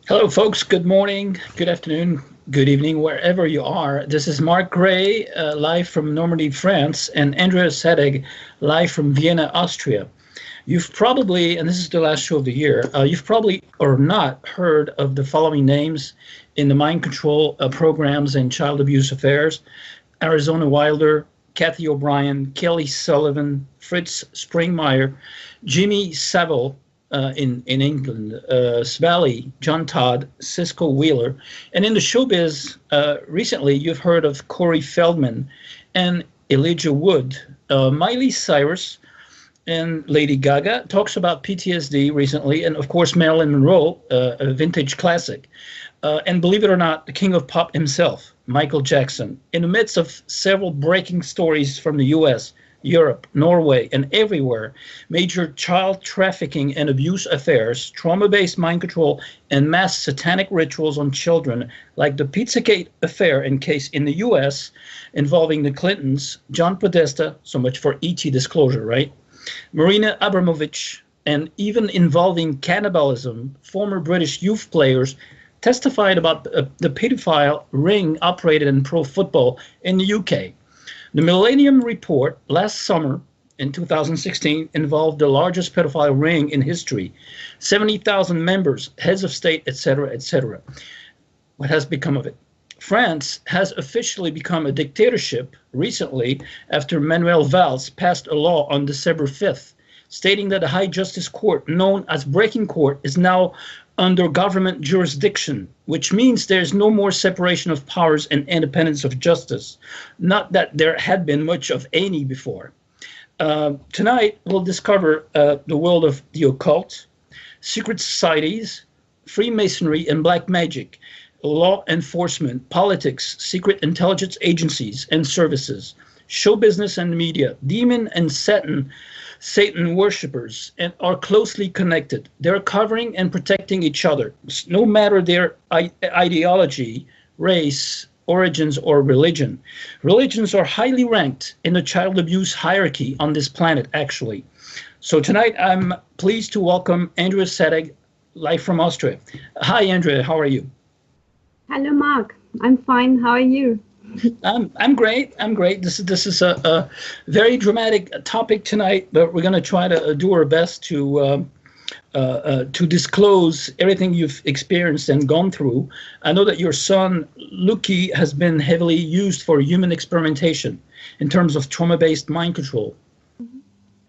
Hello, folks. Good morning, good afternoon, good evening, wherever you are. This is Marc Gray, live from Normandy, France, and Andrea Sadegh, live from Vienna, Austria. You've probably, and this is the last show of the year, you've probably or not heard of the following names in the mind control programs and child abuse affairs: Arizona Wilder, Kathy O'Brien, Kelly Sullivan, Fritz Springmeier, Jimmy Savile, in England, Svali, John Todd, Cisco Wheeler. And in the showbiz, recently you've heard of Corey Feldman and Elijah Wood. Miley Cyrus and Lady Gaga talks about PTSD recently, and of course Marilyn Monroe, a vintage classic. And believe it or not, the king of pop himself, Michael Jackson. In the midst of several breaking stories from the US, Europe, Norway, and everywhere, major child trafficking and abuse affairs, trauma-based mind control, and mass satanic rituals on children, like the Pizzagate affair case in the US involving the Clintons, John Podesta, so much for ET disclosure, right? Marina Abramovich, and even involving cannibalism, former British youth players testified about the pedophile ring operated in pro football in the UK. The Millennium Report last summer in 2016 involved the largest pedophile ring in history, 70,000 members, heads of state, etc., etc. What has become of it? France has officially become a dictatorship recently after Manuel Valls passed a law on December 5th, stating that the High Justice Court, known as Breaking Court, is now under government jurisdiction, which means there's no more separation of powers and independence of justice. Not that there had been much of any before. Tonight, we'll discover the world of the occult, secret societies, Freemasonry and black magic, law enforcement, politics, secret intelligence agencies and services, show business and media, demon and Satan worshippers, and are closely connected. They're covering and protecting each other, no matter their ideology, race, origins, or religion. Religions are highly ranked in the child abuse hierarchy on this planet, actually. So tonight, I'm pleased to welcome Andrea Sadegh, live from Austria. Hi, Andrea. How are you? Hello, Marc. I'm fine. How are you? I'm great. I'm great. This is a very dramatic topic tonight, but we're going to try to do our best to disclose everything you've experienced and gone through. I know that your son Lucky has been heavily used for human experimentation in terms of trauma-based mind control.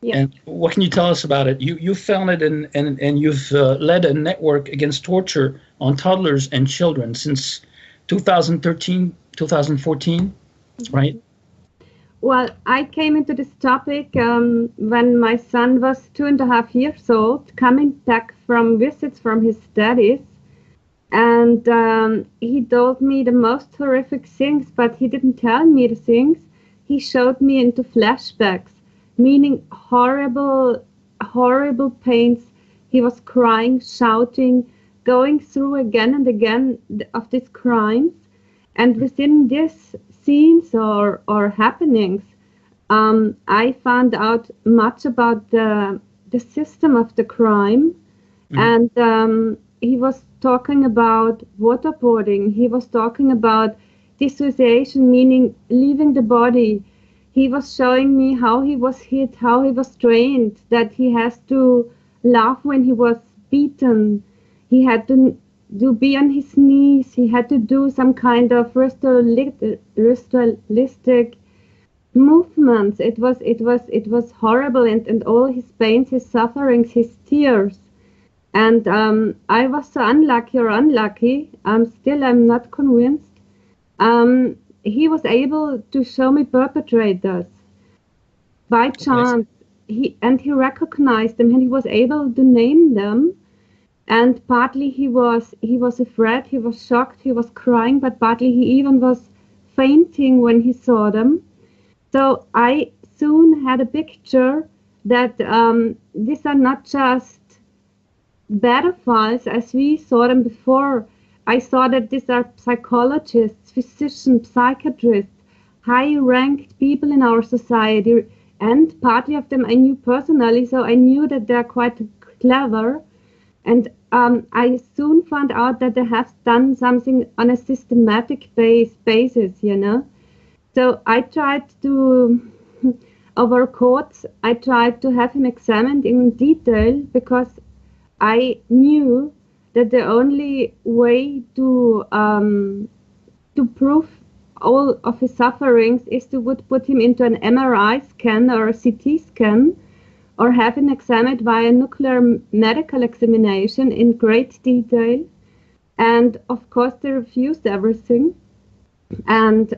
Yeah. And what can you tell us about it? You founded and you've led a network against torture on toddlers and children since 2013. 2014, right? Well, I came into this topic when my son was 2.5 years old, coming back from visits from his studies. And he told me the most horrific things, but he didn't tell me the things. He showed me into flashbacks, meaning horrible, horrible pains. He was crying, shouting, going through again and again of these crimes. And within these scenes or happenings, I found out much about the system of the crime. Mm-hmm. And he was talking about waterboarding. He was talking about dissociation, meaning leaving the body. He was showing me how he was hit, how he was trained, that he has to laugh when he was beaten. He had to be on his knees. He had to do some kind of ritualistic movements. It was horrible, and all his pains, his sufferings, his tears. And I was so unlucky. I'm not convinced. He was able to show me perpetrators by chance. He recognized them, and he was able to name them. And partly he was afraid, he was shocked, he was crying, but partly he even was fainting when he saw them. So I soon had a picture that these are not just pedophiles as we saw them before. I saw that these are psychologists, physicians, psychiatrists, high-ranked people in our society, and partly of them I knew personally, so I knew that they're quite clever. And I soon found out that they have done something on a systematic basis, you know. So I tried to, over courts, I tried to have him examined in detail because I knew that the only way to prove all of his sufferings is to would put him into an MRI scan or a CT scan, or have him examined via nuclear medical examination in great detail. And of course, they refused everything. And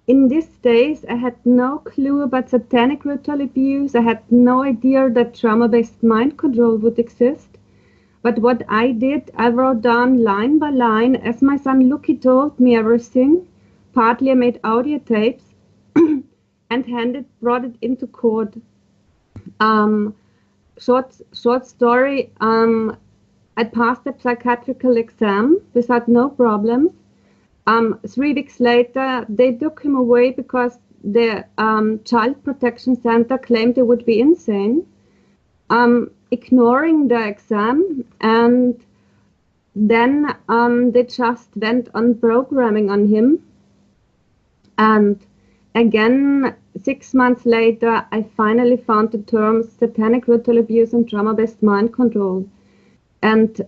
in these days, I had no clue about satanic ritual abuse. I had no idea that trauma-based mind control would exist. But what I did, I wrote down line by line, as my son Lucky told me everything. Partly I made audio tapes and brought it into court. Short story, I passed the psychiatrical exam without no problems. 3 weeks later, they took him away because the Child Protection Center claimed he would be insane. Ignoring the exam, and then they just went on programming on him. And again, 6 months later, I finally found the terms satanic ritual abuse and trauma-based mind control. And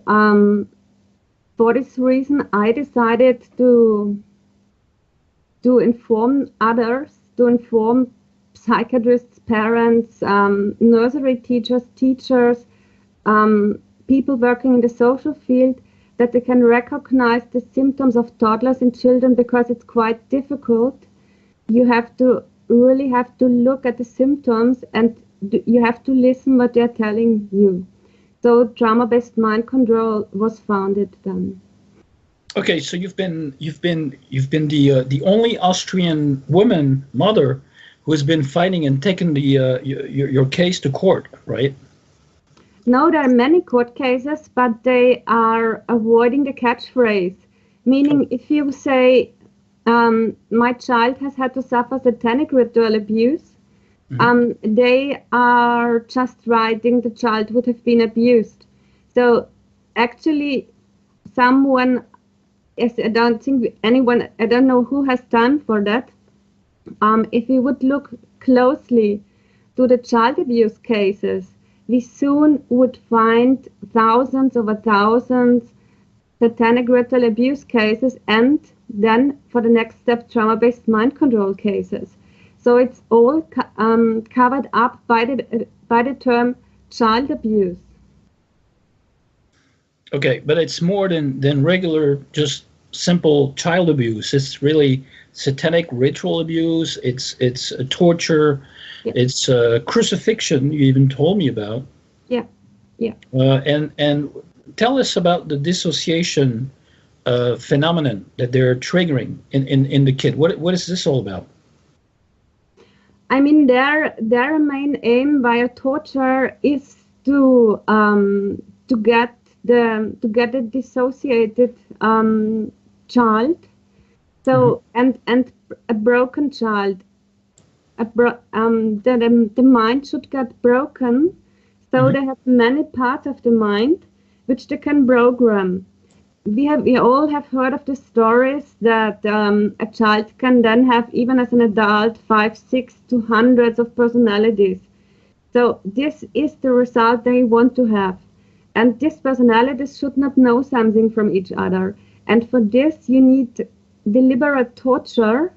for this reason, I decided to inform others, to inform psychiatrists, parents, nursery teachers, people working in the social field, that they can recognize the symptoms of toddlers and children, because it's quite difficult. You really have to look at the symptoms, and you have to listen what they're telling you. So trauma-based mind control was founded then. Okay, so you've been the only Austrian woman mother who has been fighting and taken your case to court, right? No, there are many court cases, but they are avoiding the catchphrase. Meaning, if you say, my child has had to suffer satanic ritual abuse, they are just writing the child would have been abused. So actually, someone, I don't know who has time for that. If we would look closely to the child abuse cases, we soon would find thousands over thousands satanic ritual abuse cases, and then for the next step, trauma-based mind control cases. So it's all covered up by the term child abuse. Okay, but it's more than regular, just simple child abuse. It's really satanic ritual abuse. It's a torture. Yeah. It's crucifixion. You even told me about. Yeah, yeah. And tell us about the dissociation phenomenon that they're triggering in the kid. What is this all about? I mean, their main aim via torture is to get a dissociated child, so and a broken child. The mind should get broken, so they have many parts of the mind which they can program. We all have heard of the stories that a child can then have, even as an adult, 5, 6 to hundreds of personalities. So this is the result they want to have. And these personalities should not know something from each other. And for this, you need deliberate torture,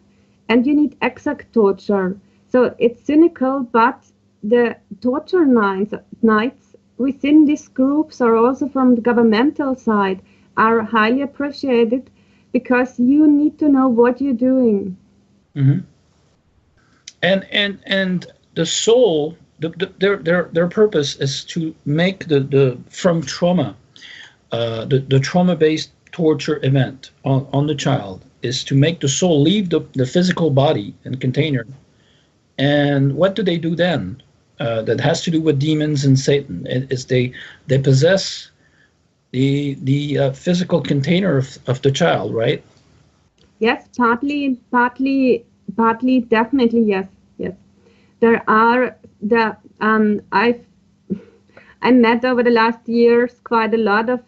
and you need exact torture. So it's cynical, but the torture nights within these groups, or also from the governmental side, are highly appreciated, because you need to know what you're doing. Mm-hmm. And the soul, their purpose is to make the from trauma, the trauma-based torture event on the child is to make the soul leave the physical body and container. And what do they do then? That has to do with demons and Satan. Is they possess the physical container of the child, right? Yes, partly, definitely, yes. There are I met over the last years quite a lot of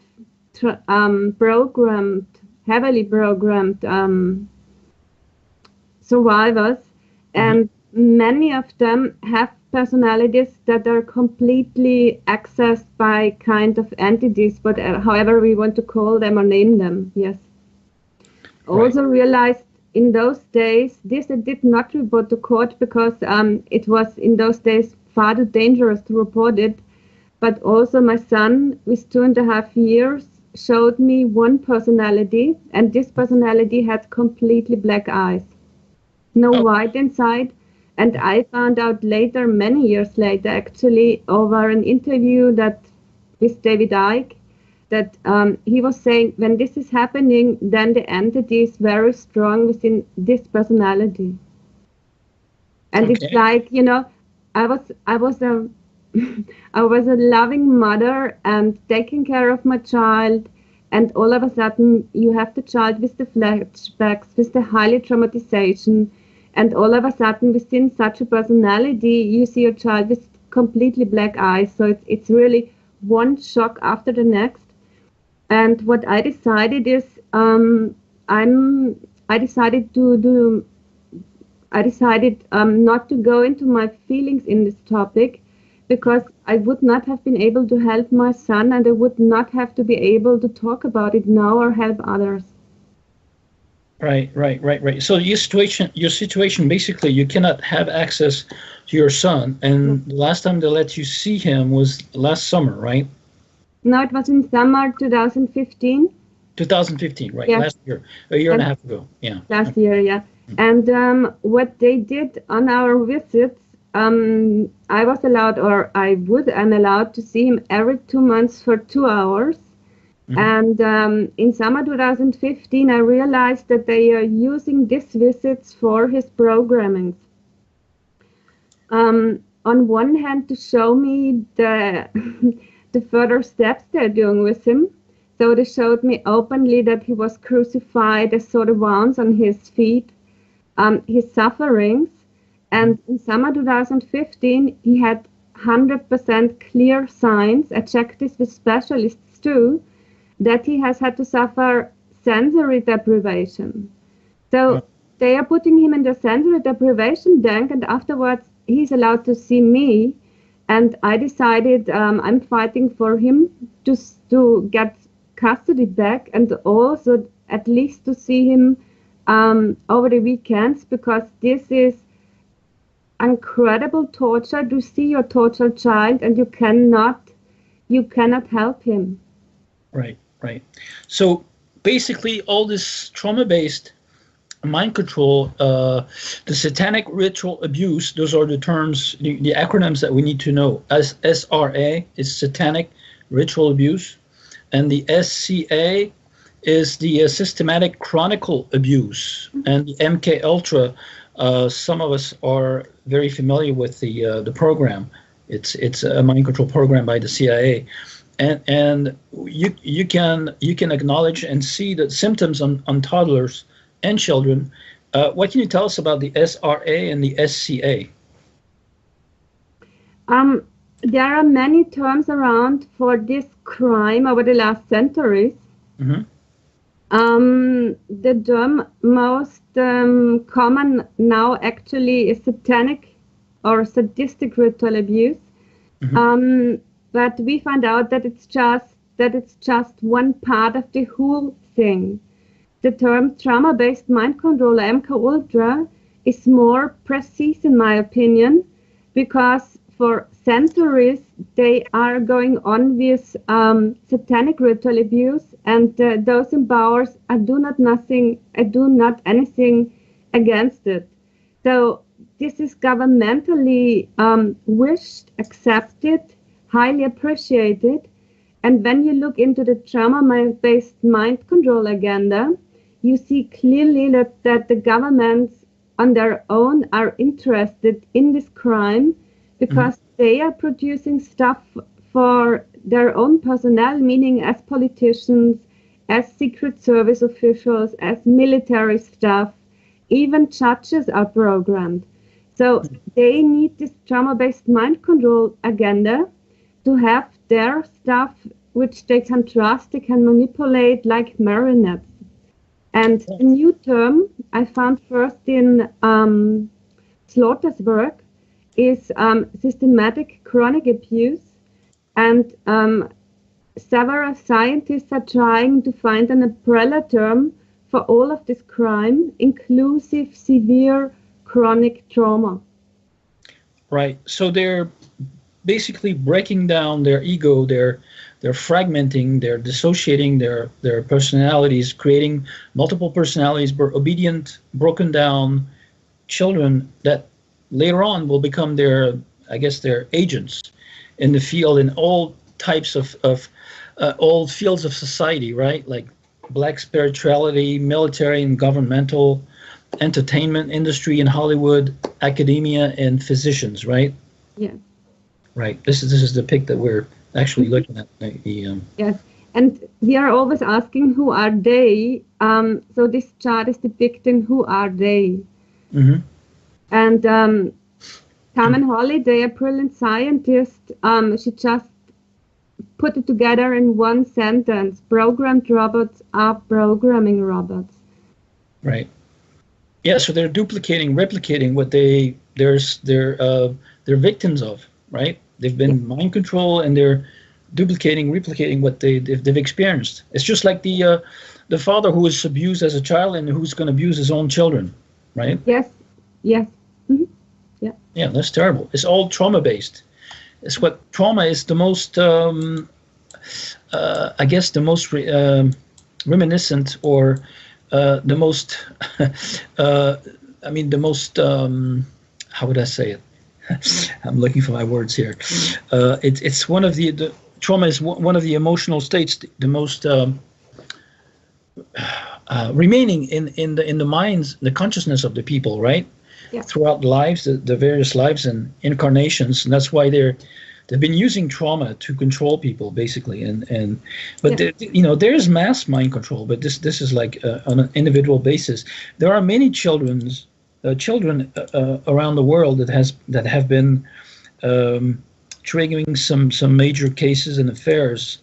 heavily programmed survivors, and many of them have personalities that are completely accessed by kind of entities, but however we want to call them or name them. Yes. Right. Also realized in those days, this I did not report to court because it was in those days far too dangerous to report it. But also my son, with 2.5 years, showed me one personality, and this personality had completely black eyes, no white inside. And I found out later, many years later, actually, over an interview with David Icke, that he was saying when this is happening, then the entity is very strong within this personality. And it's like, I was a loving mother and taking care of my child, and all of a sudden you have the child with the flashbacks, with the highly traumatization, and all of a sudden within such a personality you see a child with completely black eyes. So it's really one shock after the next. And what I decided is I decided not to go into my feelings in this topic, because I would not have been able to help my son, and I would not have to be able to talk about it now or help others. Right. So your situation, basically, you cannot have access to your son, and the last time they let you see him was last summer, right? No, it was in summer 2015. 2015, right? Yeah. Last year, a year and a half ago. Yeah. Last year, yeah. And what they did on our visits, I'm allowed to see him every 2 months for 2 hours. And in summer 2015, I realized that they are using these visits for his programming. On one hand, to show me the further steps they're doing with him. So they showed me openly that he was crucified. I saw the wounds on his feet, his sufferings. And in summer 2015, he had 100% clear signs. I checked this with specialists too, that he has had to suffer sensory deprivation. So they are putting him in the sensory deprivation tank, and afterwards he's allowed to see me. And I decided I'm fighting for him to get custody back, and also at least to see him over the weekends, because this is incredible torture to see your tortured child and you cannot help him. Right. So basically, all this trauma-based mind control, the satanic ritual abuse, those are the terms, the acronyms that we need to know. As SRA is satanic ritual abuse, and the SCA is the systematic chronicle abuse, and the MK Ultra. Some of us are very familiar with the program. It's a mind control program by the CIA, and you can acknowledge and see the symptoms on toddlers and children. What can you tell us about the SRA and the SCA? There are many terms around for this crime over the last centuries. The term most common now actually is satanic or sadistic ritual abuse. But we found out that it's just one part of the whole thing. The term trauma-based mind control, MK Ultra, is more precise in my opinion, because for centuries they are going on with satanic ritual abuse, and those in powers do not anything against it. So this is governmentally wished, accepted, highly appreciated. And when you look into the trauma-based mind control agenda, you see clearly that the governments on their own are interested in this crime, because they are producing stuff for their own personnel, meaning as politicians, as Secret Service officials, as military staff, even judges are programmed. So they need this trauma-based mind control agenda to have their stuff which they can trust, they can manipulate like marionettes. And a new term I found first in Slaughter's work is systematic chronic abuse. And several scientists are trying to find an umbrella term for all of this crime, inclusive severe chronic trauma. Right. So they're basically breaking down their ego, they're fragmenting, they're dissociating their personalities, creating multiple personalities, obedient, broken down children that later on will become their agents in the field, in all types of all fields of society, right? Like black spirituality, military and governmental, entertainment industry in Hollywood, academia, and physicians, right? Yeah. Right. This is the pic that we're actually looking at. Yes, and we are always asking who are they. So this chart is depicting who are they. Mm-hmm. And Carmen Holiday, a brilliant scientist, she just put it together in one sentence: programmed robots are programming robots. Right. Yeah. So they're duplicating, replicating what they're victims of. Right. They've been mind control, and they're duplicating, replicating what they've experienced. It's just like the father who was abused as a child and who's going to abuse his own children, right? Yes. Yes. Mm-hmm. Yeah. Yeah, that's terrible. It's all trauma based. It's what trauma is the most, I guess, the most reminiscent, or the most, the most. How would I say it? I'm looking for my words here. It's one of the trauma is one of the emotional states, the most remaining in the minds, the consciousness of the people, right? Yeah. Throughout lives, the various lives and incarnations, and that's why they've been using trauma to control people, basically. But there's mass mind control, but this is like on an individual basis. There are many children around the world that have been triggering some major cases and affairs.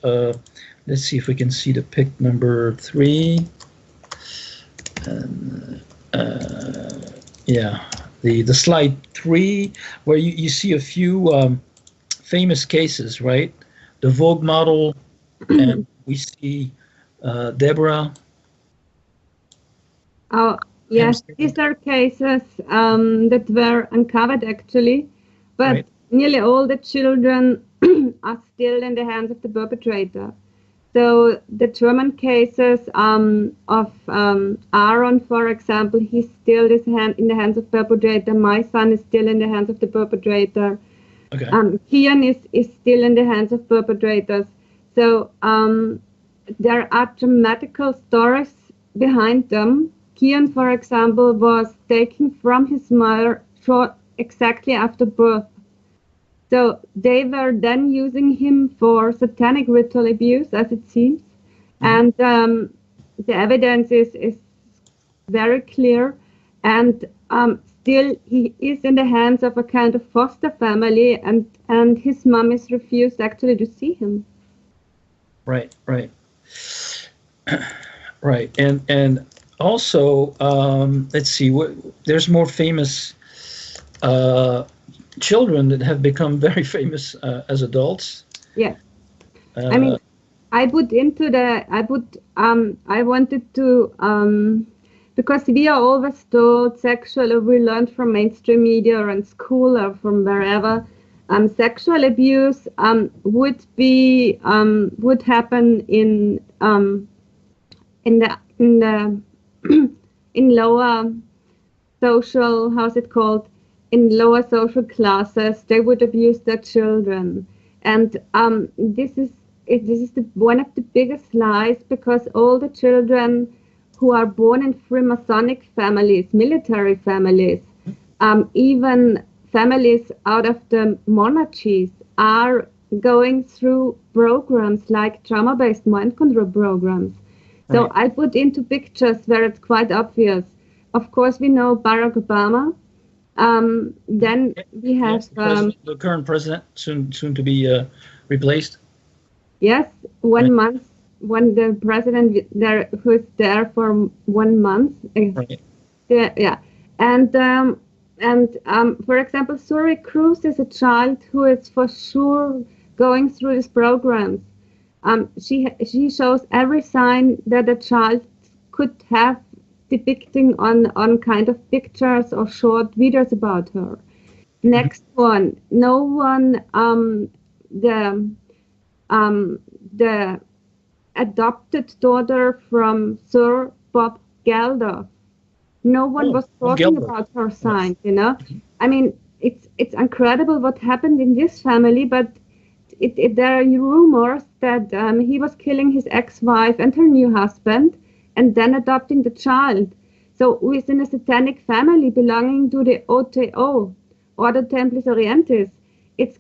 Let's see if we can see the pic number 3. The slide 3, where you see a few famous cases, right? The Vogue model, and we see Deborah. Oh. Yes, these are cases that were uncovered actually, but right. Nearly all the children are still in the hands of the perpetrator. So the German cases of Aaron, for example, he's still in the hands of perpetrator. My son is still in the hands of the perpetrator. Okay. Kian is still in the hands of perpetrators. So there are dramatical stories behind them. Kian, for example, was taken from his mother exactly after birth. So they were then using him for satanic ritual abuse, as it seems. And the evidence is very clear. And still he is in the hands of a kind of foster family, and his mom is refused actually to see him. Right. Right. And also, let's see, there's more famous children that have become very famous as adults. Yeah. I mean, I wanted to, because we are always told sexual, or we learned from mainstream media or in school or from wherever, sexual abuse would happen in lower social, how's it called? In lower social classes, they would abuse their children, and this is one of the biggest lies, because all the children who are born in Freemasonic families, military families, even families out of the monarchies, are going through programs like trauma-based mind control programs. So I put into pictures where it's quite obvious. Of course, we know Barack Obama. Then we have the current president, soon to be replaced. Yes, 1 month, when the president there who is there for 1 month. Right. Yeah, and for example, Suri Cruz is a child who is for sure going through these programs. She shows every sign that a child could have depicting on kind of pictures or short videos about her. Next one, no one the the adopted daughter from Sir Bob Geldof. No one was talking Gilbert. about her signs, you know. I mean, it's incredible what happened in this family, but there are rumors that he was killing his ex-wife and her new husband, and then adopting the child. So within a satanic family belonging to the OTO, Ordo Templis Orientis, it's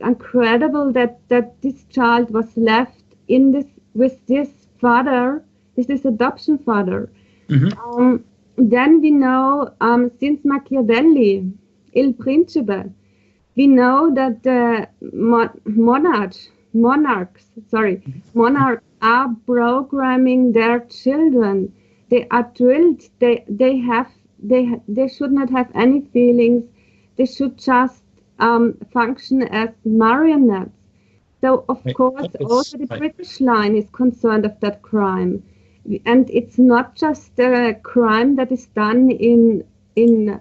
incredible that this child was left in this with this father, with this adoption father. Then we know, since Machiavelli, Il Principe, we know that the monarchs are programming their children. They are drilled. They should not have any feelings. They should just function as marionettes. So of course, also the British line is concerned of that crime. And it's not just a crime that is done in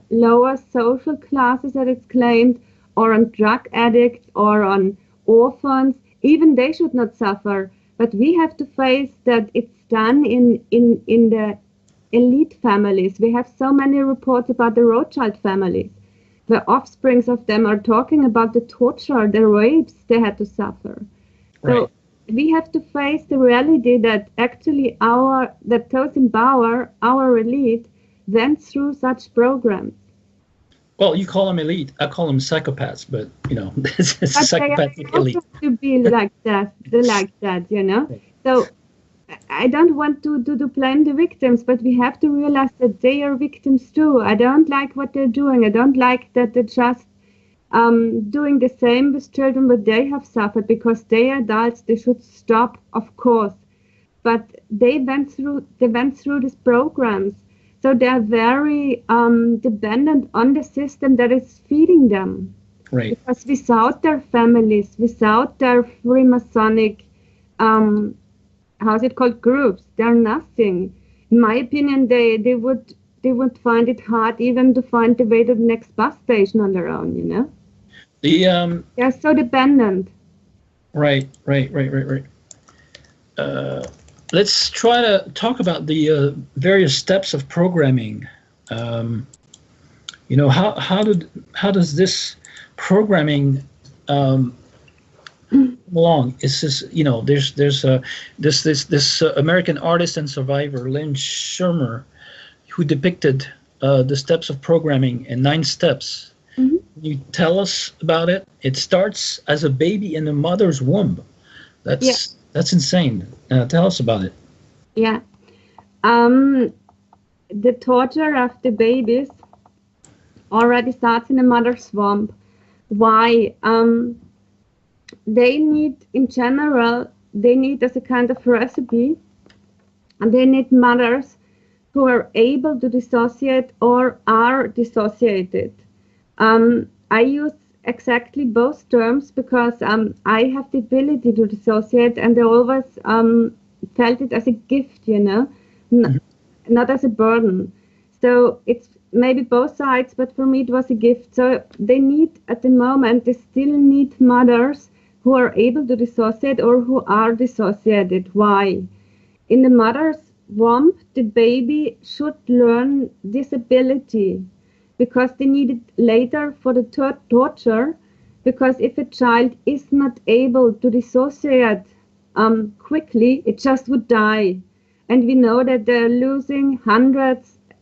lower social classes that it's claimed, or on drug addicts, or on orphans. Even they should not suffer. But we have to face that it's done in the elite families. We have so many reports about the Rothschild families. The offsprings of them are talking about the torture, the rapes they had to suffer. Right. So we have to face the reality that actually that those in power, our elite, went through such programs. Well, you call them elite. I call them psychopaths, but it's a psychopathic elite. To be like that, you know. Right. So I don't want to blame the victims, but we have to realize that they are victims too. I don't like what they're doing. I don't like that they're just doing the same with children, but they have suffered because they are adults. They should stop, of course. But they went through these programs, so they are very dependent on the system that is feeding them. Right. Because without their families, without their Freemasonic, how's it called, groups, they're nothing. In my opinion, they would find it hard even to find the way to the next bus station on their own, you know. They're so dependent. Right. Let's try to talk about the various steps of programming. How does this programming along? Is this there's this American artist and survivor Lynn Shermer, who depicted the steps of programming in 9 steps. Mm-hmm. Can you tell us about it? It starts as a baby in the mother's womb. That's insane. Tell us about it. Yeah. The torture of the babies already starts in the mother's womb. Why? They need, in general, as a kind of recipe, and they need mothers who are able to dissociate or are dissociated. I use exactly both terms because I have the ability to dissociate, and I always felt it as a gift, you know, not as a burden. So it's maybe both sides, but for me it was a gift. So they still need mothers who are able to dissociate or who are dissociated. Why? In the mother's womb, the baby should learn this ability because they need it later for the torture. Because if a child is not able to dissociate quickly, it just would die. And we know that they're losing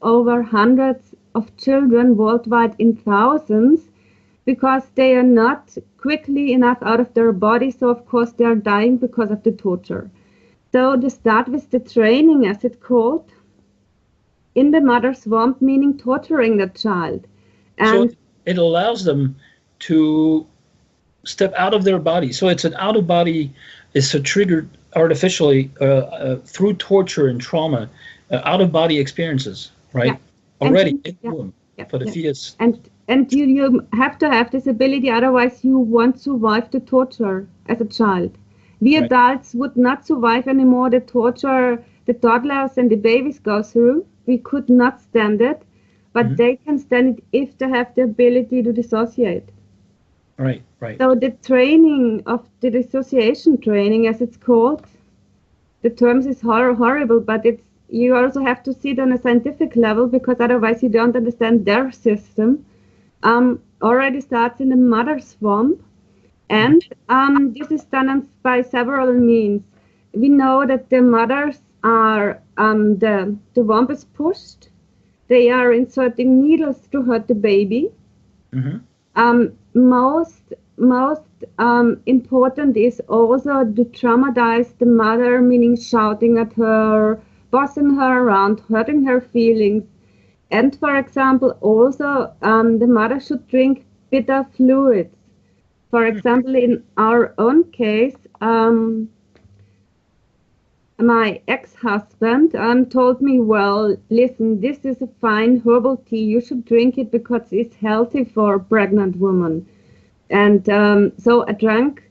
over hundreds of children worldwide in thousands because they are not quickly enough out of their body. So of course they are dying because of the torture. So they start with the training, as it's called, in the mother's womb, meaning torturing the child. And so it allows them to step out of their body. So it's an out-of-body is triggered artificially through torture and trauma, out-of-body experiences, right? Yeah. Already And in the yeah, womb yeah, for the yeah. fetus. And you have to have this ability, otherwise you won't survive the torture as a child. We Right. adults would not survive anymore the torture the toddlers and the babies go through. We could not stand it, but Mhm. they can stand it if they have the ability to dissociate. Right, right. So the training of the dissociation training, as it's called, the terms is horrible, but it's you also have to see it on a scientific level because otherwise you don't understand their system. Already starts in the mother's womb, and this is done by several means. We know that the mothers are the womb is pushed. They are inserting needles to hurt the baby. Hmm. Most important is also to traumatize the mother, meaning shouting at her, bossing her around, hurting her feelings. And for example, also the mother should drink bitter fluids. For example, in our own case, my ex-husband told me, well, listen, this is a fine herbal tea. You should drink it because it's healthy for a pregnant woman. And so I drank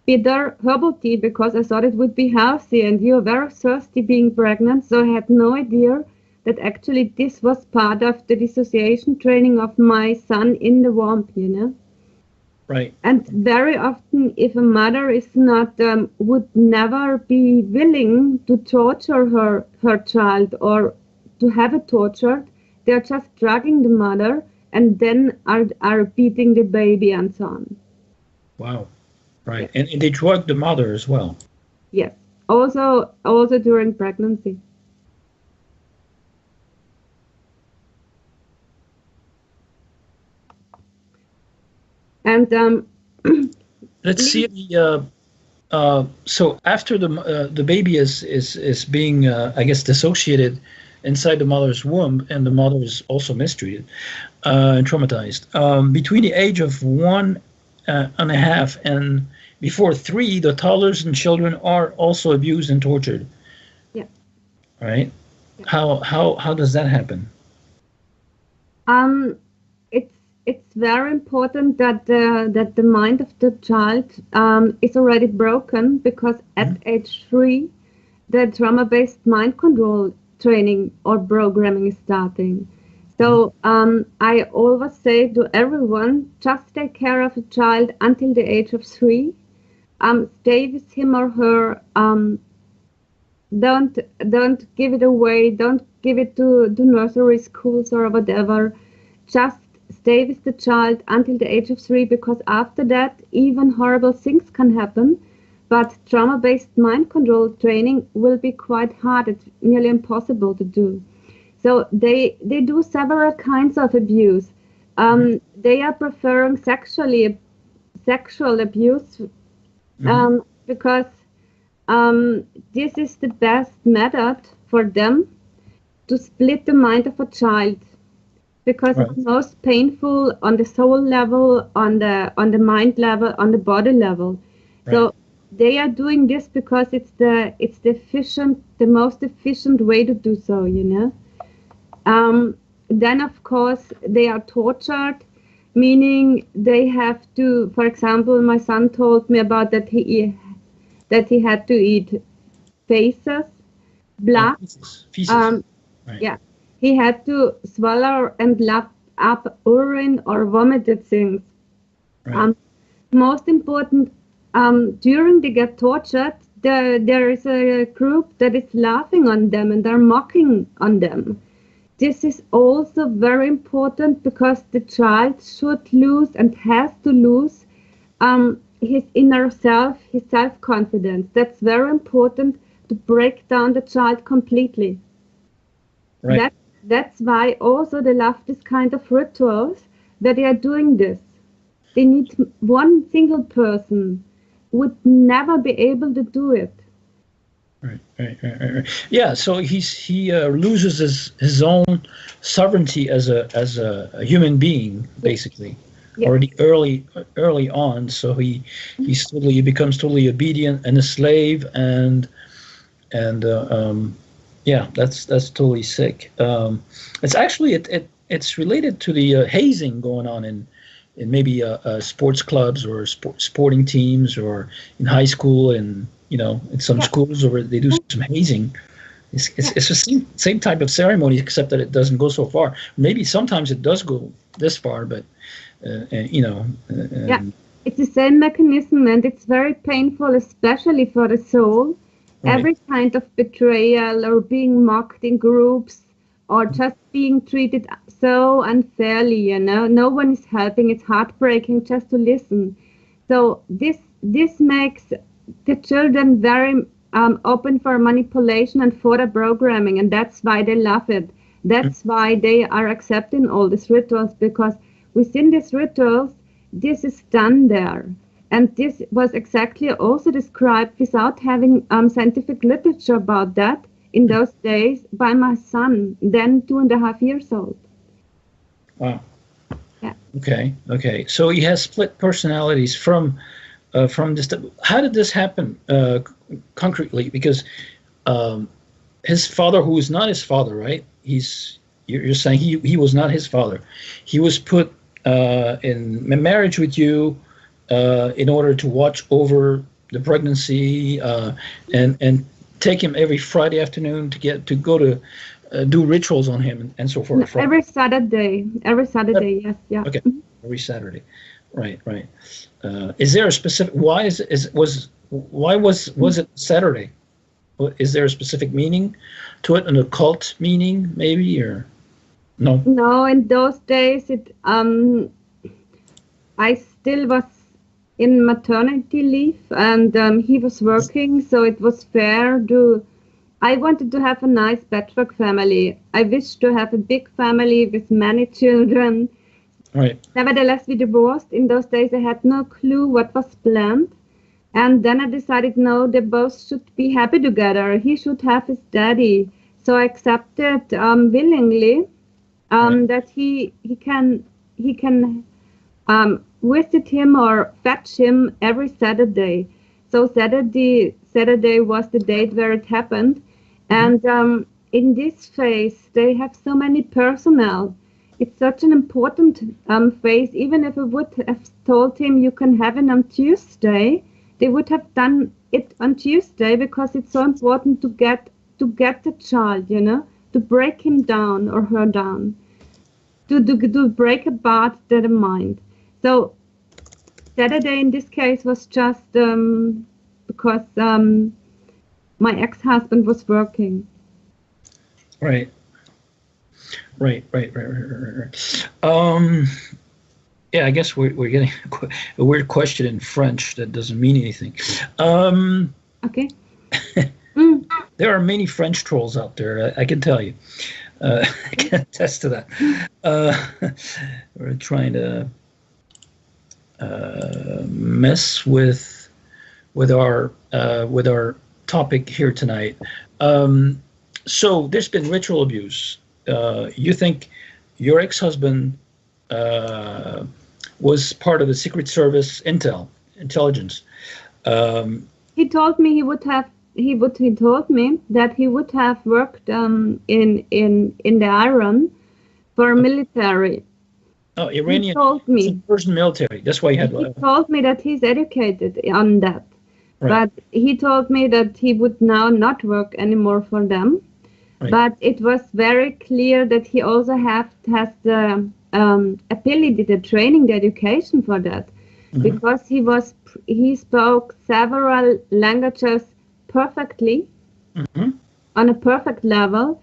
bitter herbal tea because I thought it would be healthy. And you're very thirsty being pregnant. So I had no idea that actually this was part of the dissociation training of my son in the womb, you know. Right. And very often, if a mother is not, would never be willing to torture her child or to have it tortured, they're just drugging the mother and then are beating the baby and so on. Wow. Right. Yeah. And they drug the mother as well. Yes. Also during pregnancy. And Let's see the so after the baby is being I guess dissociated inside the mother's womb, and the mother is also mistreated and traumatized. Between the age of 1.5 and before 3, the toddlers and children are also abused and tortured. yeah. Right? How does that happen? Um, it's very important that the mind of the child is already broken because at age 3, the trauma-based mind control training or programming is starting. So I always say to everyone, just take care of a child until the age of 3. Stay with him or her. Don't give it away. Don't give it to nursery schools or whatever. Just stay with the child until the age of 3, because after that, even horrible things can happen. But trauma-based mind control training will be quite hard. It's nearly impossible to do. So they do several kinds of abuse. They are preferring sexual abuse because this is the best method for them to split the mind of a child, because Right. it's most painful on the soul level, on the mind level, on the body level. Right. So they are doing this because it's the most efficient way to do so, you know. Then of course they are tortured, meaning they have to, for example, my son told me about that he had to eat faces, blood. Feces. Right. Yeah, he had to swallow and lap up urine or vomited things. Right. Most important, during they get tortured, there is a group that is laughing on them and they're mocking on them. This is also very important because the child should lose and has to lose his inner self, his self-confidence. That's very important to break down the child completely. Right. That's why also they love this kind of rituals, that they are doing this. They need one single person would never be able to do it. Right. Yeah, so he loses his own sovereignty as a human being, basically. Yeah. already early on. So he becomes totally obedient and a slave, and yeah, that's totally sick. It's actually it's related to the hazing going on in maybe sports clubs or sporting teams or in high school, and in some Yeah. schools where they do some hazing. Yeah. It's the same type of ceremony, except that it doesn't go so far. Maybe sometimes it does go this far, but Yeah. It's the same mechanism, and it's very painful, especially for the soul. right. Every kind of betrayal or being mocked in groups or just being treated so unfairly, no one is helping. It's heartbreaking just to listen. So this makes the children very open for manipulation and further programming, and that's why they love it. That's why they are accepting all these rituals, because within these rituals, this is done there. And this was exactly also described without having scientific literature about that in those days by my son, then 2.5 years old. Wow. Yeah. Okay. So he has split personalities from this. How did this happen concretely? Because his father, who is not his father, right? You're saying he was not his father. He was put in marriage with you in order to watch over the pregnancy and take him every Friday afternoon to go to do rituals on him and so forth. Every Saturday, yes, yeah. Okay, every Saturday, right. Is there a specific why was it Saturday? Is there a specific meaning to it, an occult meaning maybe, or no? No, in those days I still was in maternity leave, and he was working, so it was fair to. I wanted to have a nice patchwork family. I wished to have a big family with many children. Right. Nevertheless, we divorced. In those days, I had no clue what was planned. And then I decided, no, they both should be happy together. He should have his daddy. So I accepted willingly that he can visit him or fetch him every Saturday. So Saturday was the date where it happened. And in this phase, they have so many personnel. It's such an important phase. Even if I would have told him you can have it on Tuesday, they would have done it on Tuesday, because it's so important to get the child, to break him down or her down, to break apart their mind. So Saturday in this case was just because my ex-husband was working. Right. Yeah, I guess we're getting a weird question in French that doesn't mean anything. Okay. There are many French trolls out there, I can tell you. I can attest to that. We're trying to mess with our topic here tonight. So there's been ritual abuse. You think your ex-husband was part of the Secret Service intelligence? He told me he told me that he would have worked in the Iran for military. Oh, Iranian. He told me. Persian military. That's why he had. He told me that he's educated on that. Right. But he told me that he would now not work anymore for them. Right. But it was very clear that he also has the ability, the training, the education for that, because he spoke several languages perfectly, on a perfect level.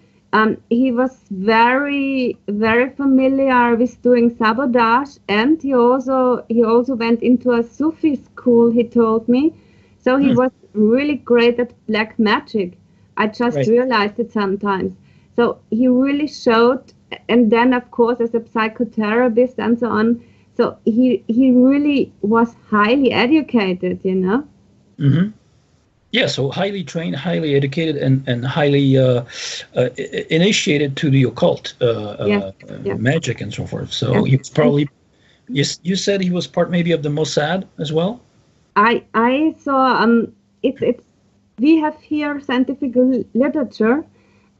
He was very, very familiar with doing sabotage, and he also went into a Sufi school, he told me. So he was really great at black magic. I just realized it sometimes. So he really showed, and then of course as a psychotherapist and so on. So he really was highly educated, Yeah, so highly trained, highly educated, and highly initiated to the occult, magic and so forth. So he was probably You said he was part maybe of the Mossad as well? I saw it's we have here scientific literature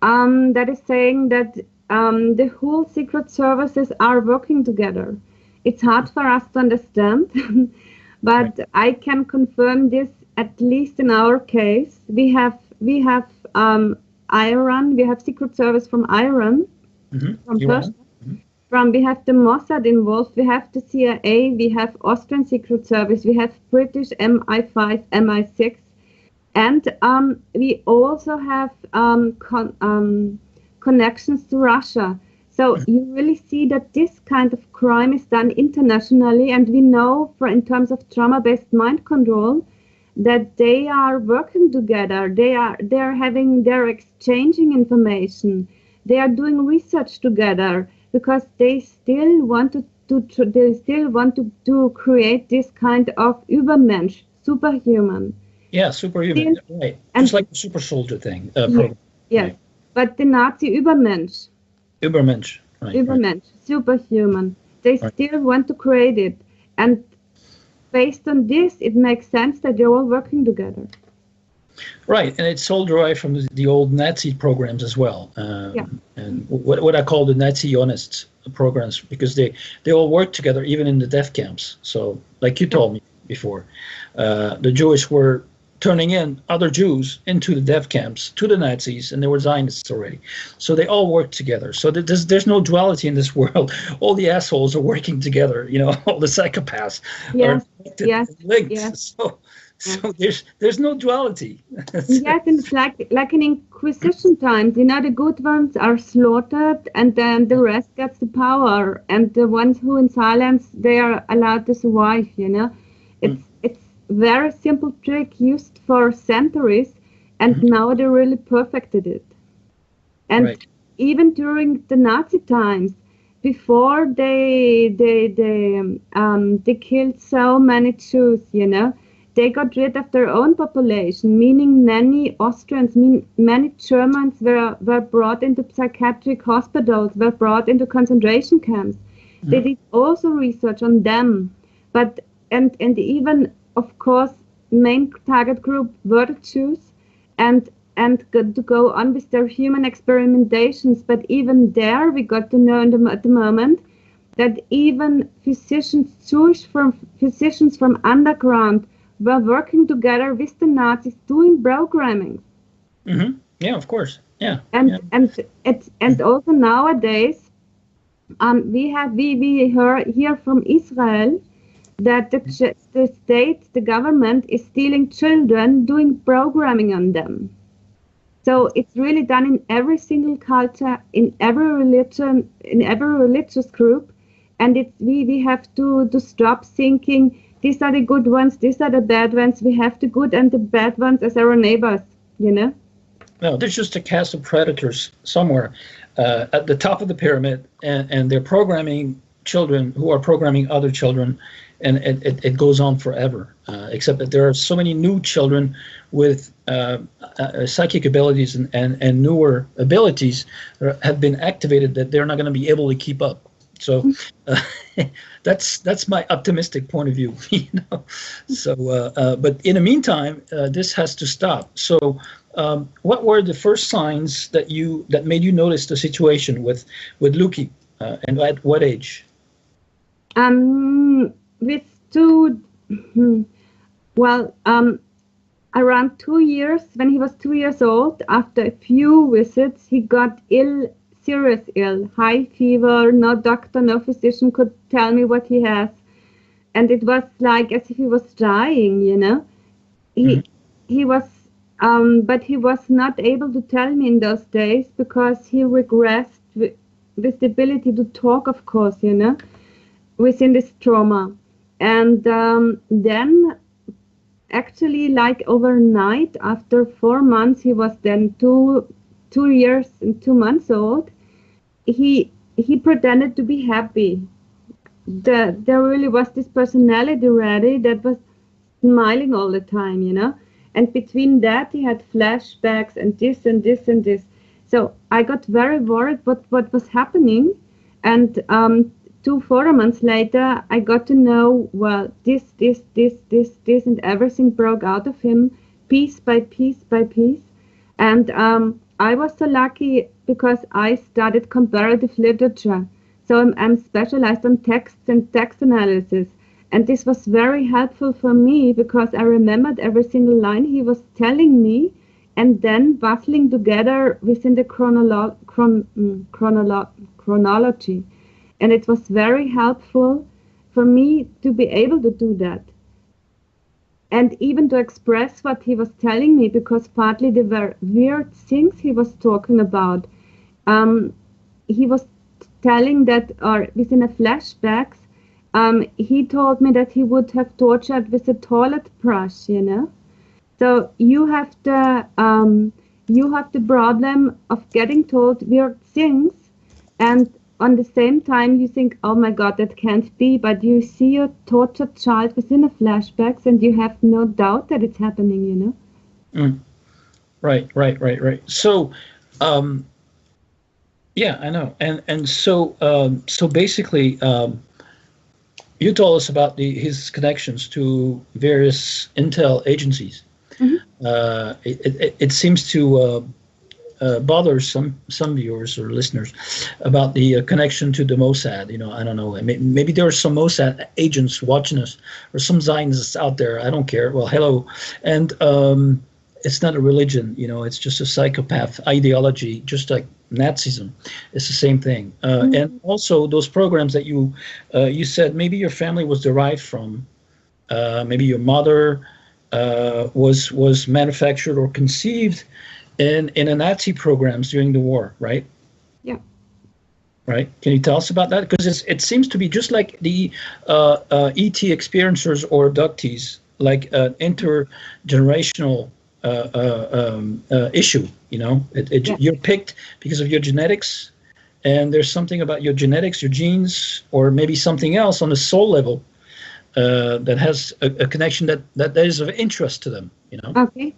that is saying that the whole secret services are working together. It's hard for us to understand, but Right. I can confirm this at least in our case. We have Iran. We have secret service from Iran, from Persia. Iran? Mhm. We have the Mossad involved, we have the CIA, we have Austrian Secret Service, we have British MI5, MI6, and we also have connections to Russia. So you really see that this kind of crime is done internationally, and we know, for in terms of trauma-based mind control, that they are working together. They're exchanging information. They are doing research together because they still want to create this kind of Übermensch, superhuman. Yeah, superhuman, right. And Just like the super soldier thing, yes, program. yes. Right. But the Nazi Übermensch, Übermensch, right, right, Übermensch, superhuman, they right. still want to create it. And based on this, it makes sense that they're all working together. Right, and it's all derived from the old Nazi programs as well, Yeah. and what I call the Nazi-honest programs, because they all work together, even in the death camps. So, like you told me before, the Jewish were turning in other Jews into the death camps to the Nazis, and they were Zionists already. So they all work together. So there's no duality in this world. All the assholes are working together. You know, all the psychopaths are connected and linked. Yes. So there's no duality. Yes, and it's like in Inquisition times, you know, the good ones are slaughtered, and then the rest gets the power, and the ones who in silence, they are allowed to survive. You know, it's very simple trick used for centuries, and now they really perfected it. And Right. even during the Nazi times, before they killed so many Jews, you know, they got rid of their own population, meaning many Austrians, many Germans were brought into psychiatric hospitals, were brought into concentration camps. They did also research on them, but and even, of course, main target group were the Jews, and to go on with their human experimentations. But even there, we got to know at the moment that even Jewish physicians from underground were working together with the Nazis doing programming. Yeah, of course. Yeah. And also nowadays, we hear from Israel that the state, the government, is stealing children, doing programming on them. So it's really done in every single culture, in every religion, in every religious group, and we have to stop thinking these are the good ones, these are the bad ones. We have the good and the bad ones as our neighbors, you know? No, there's just a cast of predators somewhere at the top of the pyramid, and they're programming children who are programming other children, and it goes on forever, except that there are so many new children with psychic abilities and newer abilities that have been activated that they're not going to be able to keep up. So that's my optimistic point of view, you know. So, but in the meantime, this has to stop. So, what were the first signs that made you notice the situation with Luki, and at what age? With two, well, around 2 years, when he was 2 years old, after a few visits, he got ill. Serious ill, high fever, no doctor, no physician could tell me what he has. And it was like as if he was dying, you know. He was, but he was not able to tell me in those days because he regressed with the ability to talk, of course, you know, within this trauma. And then actually, like overnight, after 4 months, he was then 2 years and 2 months old. He pretended to be happy. There really was this personality ready that was smiling all the time, you know. And between that, he had flashbacks and this and this and this. So I got very worried what was happening. And 2 4 months later, I got to know, well, this, and everything broke out of him piece by piece by piece. And I was so lucky because I studied comparative literature. So I'm specialized on texts and text analysis. And this was very helpful for me because I remembered every single line he was telling me and then bustling together within the chronology. And it was very helpful for me to be able to do that. And even to express what he was telling me, because partly they were weird things he was talking about. He was telling that, or within a flashbacks, he told me that he would have tortured with a toilet brush, you know. So you have the problem of getting told weird things, and on the same time you think, oh my God, that can't be, but you see a tortured child within a flashbacks, and you have no doubt that it's happening, you know. Right. So, yeah, I know, and so basically, you told us about his connections to various intel agencies. It seems to bother some viewers or listeners about the connection to the Mossad. You know, I don't know. Maybe there are some Mossad agents watching us, or some Zionists out there. I don't care. Well, hello, and it's not a religion. You know, it's just a psychopath ideology, just like Nazism. It's the same thing. And also those programs that you said maybe your family was derived from, maybe your mother was manufactured or conceived in a Nazi programs during the war, right? Yeah. Right. Can you tell us about that? Because it seems to be just like the ET experiencers or abductees, like an intergenerational issue. You know, you're picked because of your genetics, and there's something about your genetics, your genes, or maybe something else on the soul level that has a connection that is of interest to them. You know. Okay.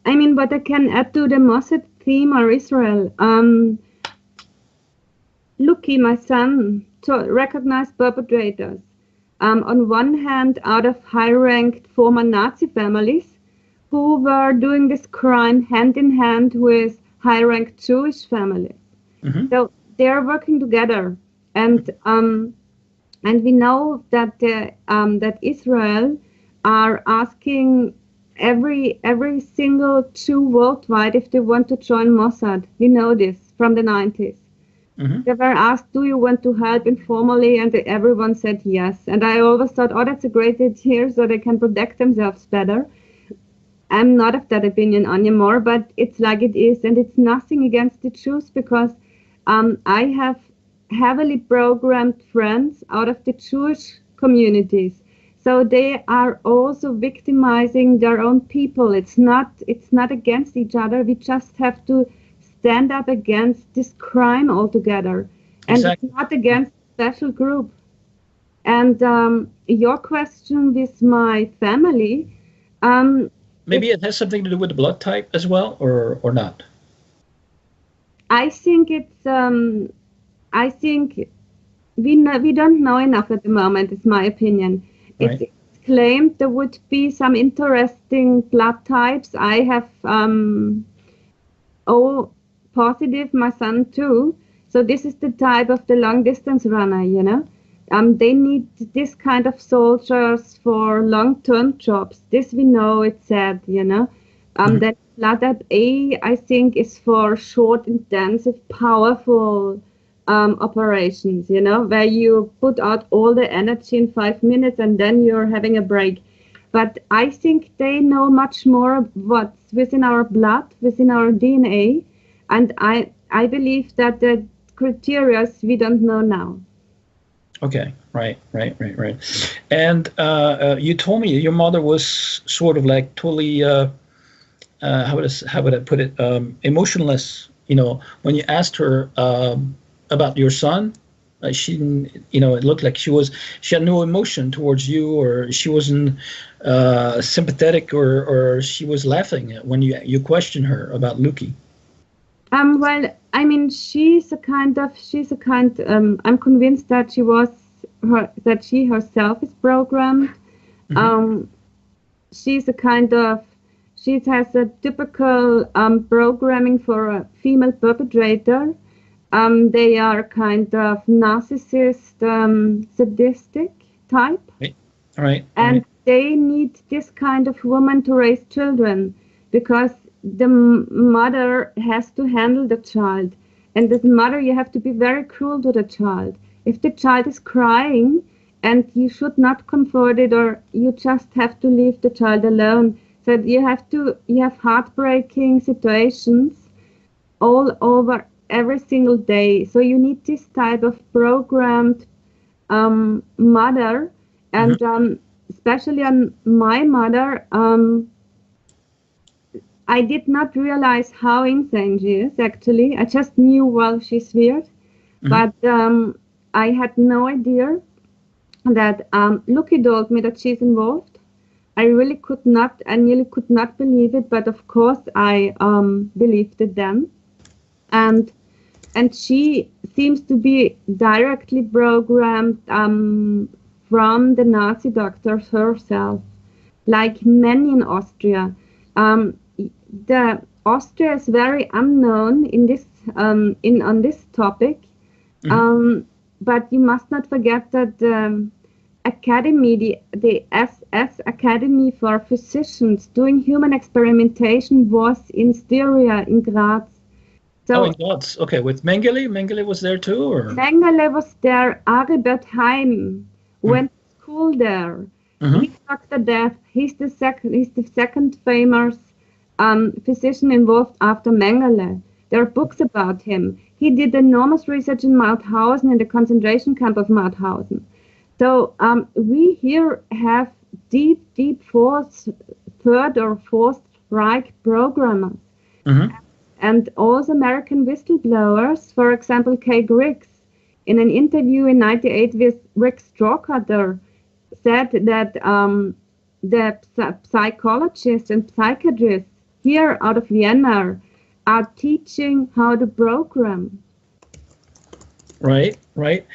I mean, but I can add to the Mossad theme or Israel. Lucky, my son, to recognize perpetrators. On one hand, out of high-ranked former Nazi families who were doing this crime hand in hand with high-ranked Jewish families. So they are working together, and we know that that Israel are asking every single Jew worldwide if they want to join Mossad. We know this from the 90s. They were asked, do you want to help informally? And everyone said yes. And I always thought, oh, that's a great idea, so they can protect themselves better. I'm not of that opinion anymore, but it's like it is. And it's nothing against the Jews, because I have heavily programmed friends out of the Jewish communities. So they are also victimizing their own people. It's not against each other. We just have to stand up against this crime altogether. And It's not against a special group. And your question with my family... maybe it has something to do with the blood type as well, or not? I think it's... I think we don't know enough at the moment, is my opinion. Right. It's claimed there would be some interesting blood types. I have O positive, my son too. So this is the type of the long distance runner, you know. They need this kind of soldiers for long-term jobs. This we know, it's said, you know. Then blood type A, I think, is for short, intensive, powerful operations, you know, where you put out all the energy in 5 minutes and then you're having a break. But I think they know much more what's within our blood, within our DNA, and I believe that the criteria we don't know now. Okay, right. And you told me your mother was sort of like totally, how would I put it, emotionless. You know, when you asked her about your son, she, you know, it looked like she had no emotion towards you, or she wasn't sympathetic, or she was laughing when you questioned her about Luki. Well, I mean, I'm convinced that she herself is programmed. Mhm. She has a typical programming for a female perpetrator. They are kind of narcissist, sadistic type, Right. All right. All and right. they need this kind of woman to raise children because the mother has to handle the child. And as a mother, you have to be very cruel to the child. If the child is crying, and you should not comfort it, or you just have to leave the child alone. So you have heartbreaking situations all over every single day. So you need this type of programmed mother, Mhm. and especially on my mother, I did not realize how insane she is. Actually, I just knew, well, she's weird, Mhm. but I had no idea that Lucky told me that she's involved. I nearly could not believe it, but of course I believed it then. And she seems to be directly programmed from the Nazi doctors herself, like many in Austria. Um, the Austria is very unknown in this in on this topic, Mhm. um, but you must not forget that the academy, the SS Academy for Physicians doing human experimentation was in Styria in Graz. Oh, So in God's. Okay, with Mengele. Mengele was there too, or? Mengele was there. Aribert Heim Mhm. went to school there. Mhm. He's Dr. Death. He's the second famous physician involved after Mengele. There are books about him. He did enormous research in Mauthausen, in the concentration camp of Mauthausen. So we here have deep third or fourth Reich programmers. Mhm. And also American whistleblowers, for example, Kay Griggs, in an interview in '98 with Rick Strohcutter, said that the psychologists and psychiatrists here out of Vienna are teaching how to program. Right. Right.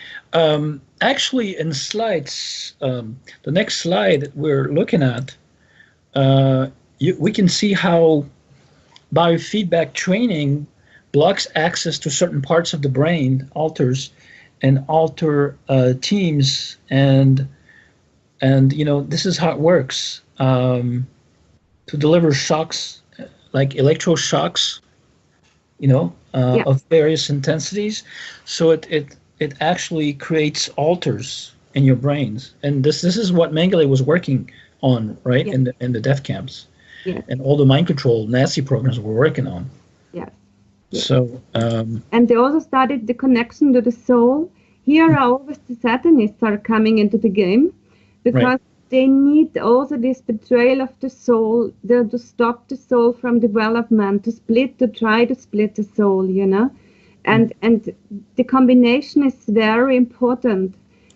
Actually, in slides, the next slide that we're looking at, we can see how biofeedback training blocks access to certain parts of the brain, alter teams, and this is how it works, to deliver shocks like electroshocks, Yeah, of various intensities. So it actually creates alters in your brains, and this is what Mengele was working on, right, yes, in the death camps, yes, and all the mind control Nazi programs were working on. yes, yes. So And they also studied the connection to the soul. Here are always the Satanists are coming into the game right. because they need also this betrayal of the soul, to stop the soul from development, to try to split the soul, Mm. and the combination is very important.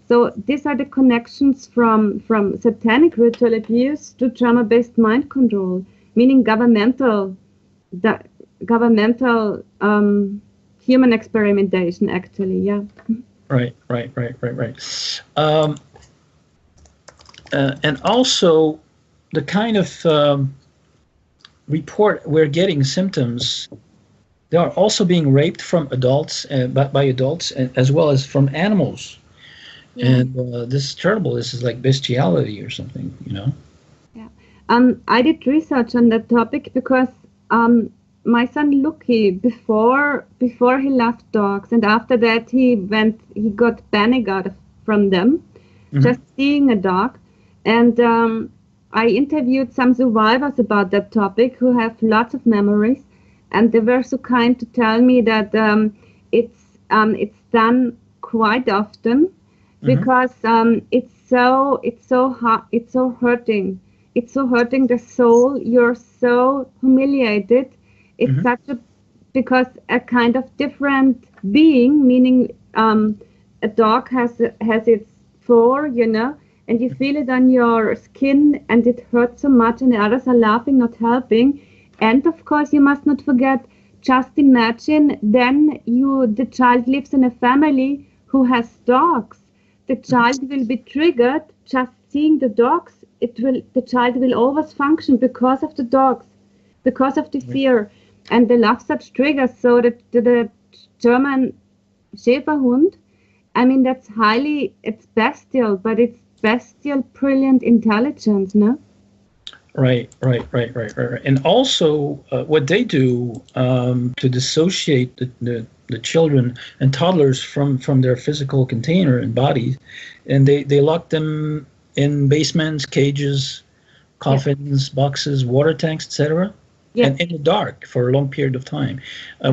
So these are the connections from satanic ritual abuse to trauma-based mind control, meaning the governmental human experimentation, actually. Yeah. Right. And also the kind of report we're getting symptoms. They are also being raped from adults, by adults, as well as from animals. Yeah. And this is terrible. This is like bestiality or something. Yeah. I did research on that topic because my son Lucky, before he loved dogs, and after that he got panic from them, Hmm. just seeing a dog. And I interviewed some survivors about that topic who have lots of memories, and they were so kind to tell me that it's done quite often Hmm. because it's so hurting. It's so hurting the soul. You're so humiliated. It's Hmm. such a because a kind of different being, meaning a dog has its fur, and you feel it on your skin, and it hurts so much, and the others are laughing, not helping. And of course, you must not forget just imagine then the child lives in a family who has dogs. The child will be triggered just seeing the dogs. The child will always function because of the dogs, because of the fear. And they love such triggers. So that the German Schäferhund, I mean, it's bestial, but it's bestial, brilliant intelligence, no? Right. And also, what they do to dissociate the children and toddlers from their physical container and bodies, and they lock them in basements, cages, coffins, boxes, water tanks, etc. And in the dark for a long period of time.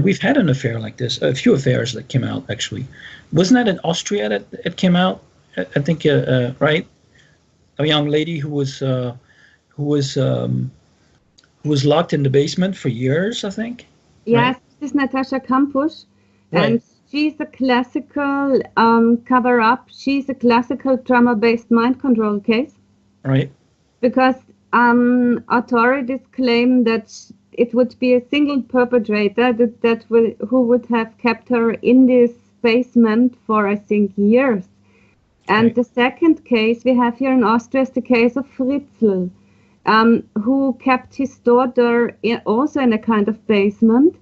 We've had an affair like this, a few affairs that came out, actually. Wasn't that in Austria that it came out? I think, right? A young lady who was locked in the basement for years, I think. Yes, this is Natascha Kampusch, and she's a classical cover-up. She's a classical trauma-based mind control case. Right. Because authorities claim that it would be a single perpetrator who would have kept her in this basement for, I think, years. And the second case we have here in Austria is the case of Fritzl, who kept his daughter also in a kind of basement,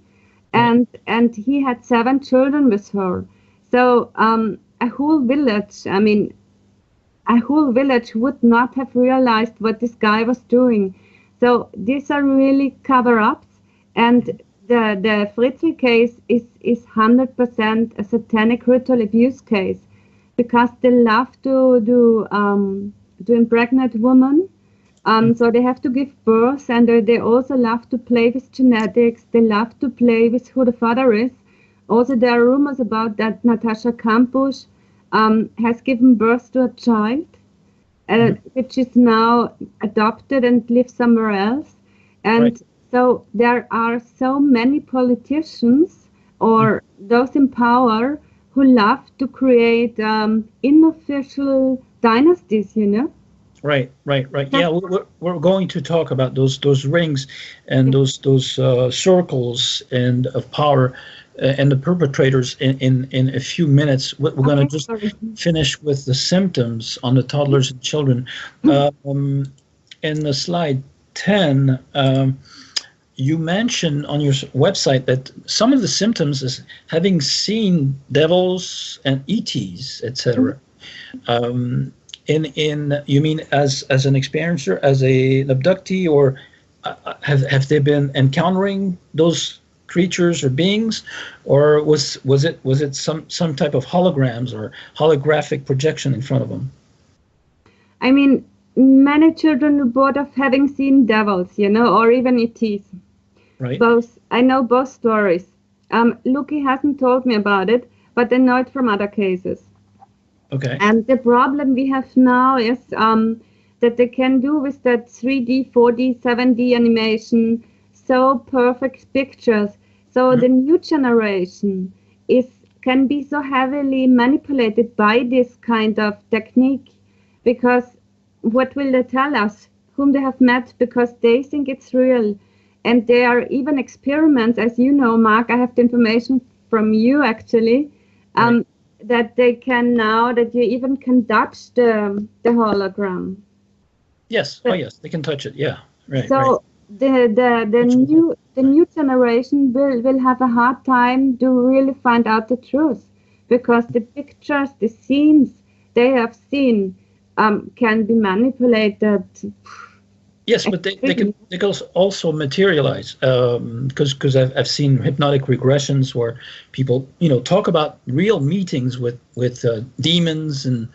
and he had 7 children with her. So a whole village would not have realized what this guy was doing. So these are really cover-ups, and the Fritzl case is 100% a satanic ritual abuse case, because they love to impregnate women. So they have to give birth, and they also love to play with genetics. They love to play with who the father is. Also, there are rumors about that Natascha Kampusch has given birth to a child, which is now adopted and lives somewhere else. And so there are so many politicians or those in power who love to create unofficial dynasties, you know? Right. Yeah, we're going to talk about those rings and those circles and of power and the perpetrators in a few minutes. We're going to just finish with the symptoms on the toddlers and children. In the slide 10, you mentioned on your website that some of the symptoms is having seen devils and ETs, etc. You mean as an experiencer, as an abductee, or have they been encountering those creatures or beings, or was it some type of holograms or holographic projection in front of them? I mean, many children report of having seen devils, you know, or even ETs. Right. Both. I know both stories. Luki hasn't told me about it, but I know it from other cases. Okay. And the problem we have now is that they can do with that 3D, 4D, 7D animation so perfect pictures. So the new generation can be so heavily manipulated by this kind of technique, because what will they tell us? Whom they have met, because they think it's real. And there are even experiments, as you know, Marc, I have the information from you actually, that they can now, that you even can touch the hologram. Yes, yes, they can touch it, yeah. Right. So the new generation will have a hard time to really find out the truth, because the pictures, the scenes they have seen can be manipulated. Yes, but they can also materialize, because I've seen hypnotic regressions where people talk about real meetings with demons and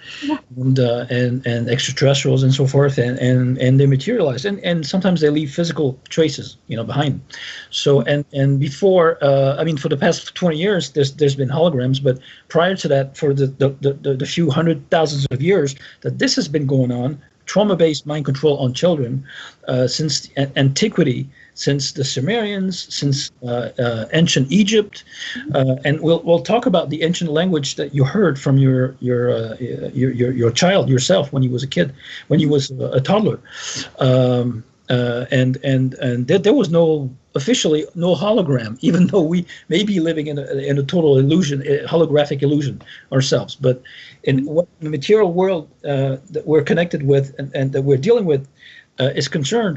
extraterrestrials and so forth, and they materialize, and sometimes they leave physical traces behind. So and before for the past 20 years there's been holograms, but prior to that, for the few hundred thousands of years that this has been going on, trauma-based mind control on children, since antiquity, since the Sumerians, since ancient Egypt, and we'll talk about the ancient language that you heard from your child yourself when he was a kid, when he was a toddler, and there was no officially no hologram, even though we may be living in a total illusion, a holographic illusion ourselves. But in what the material world that we're connected with and that we're dealing with is concerned,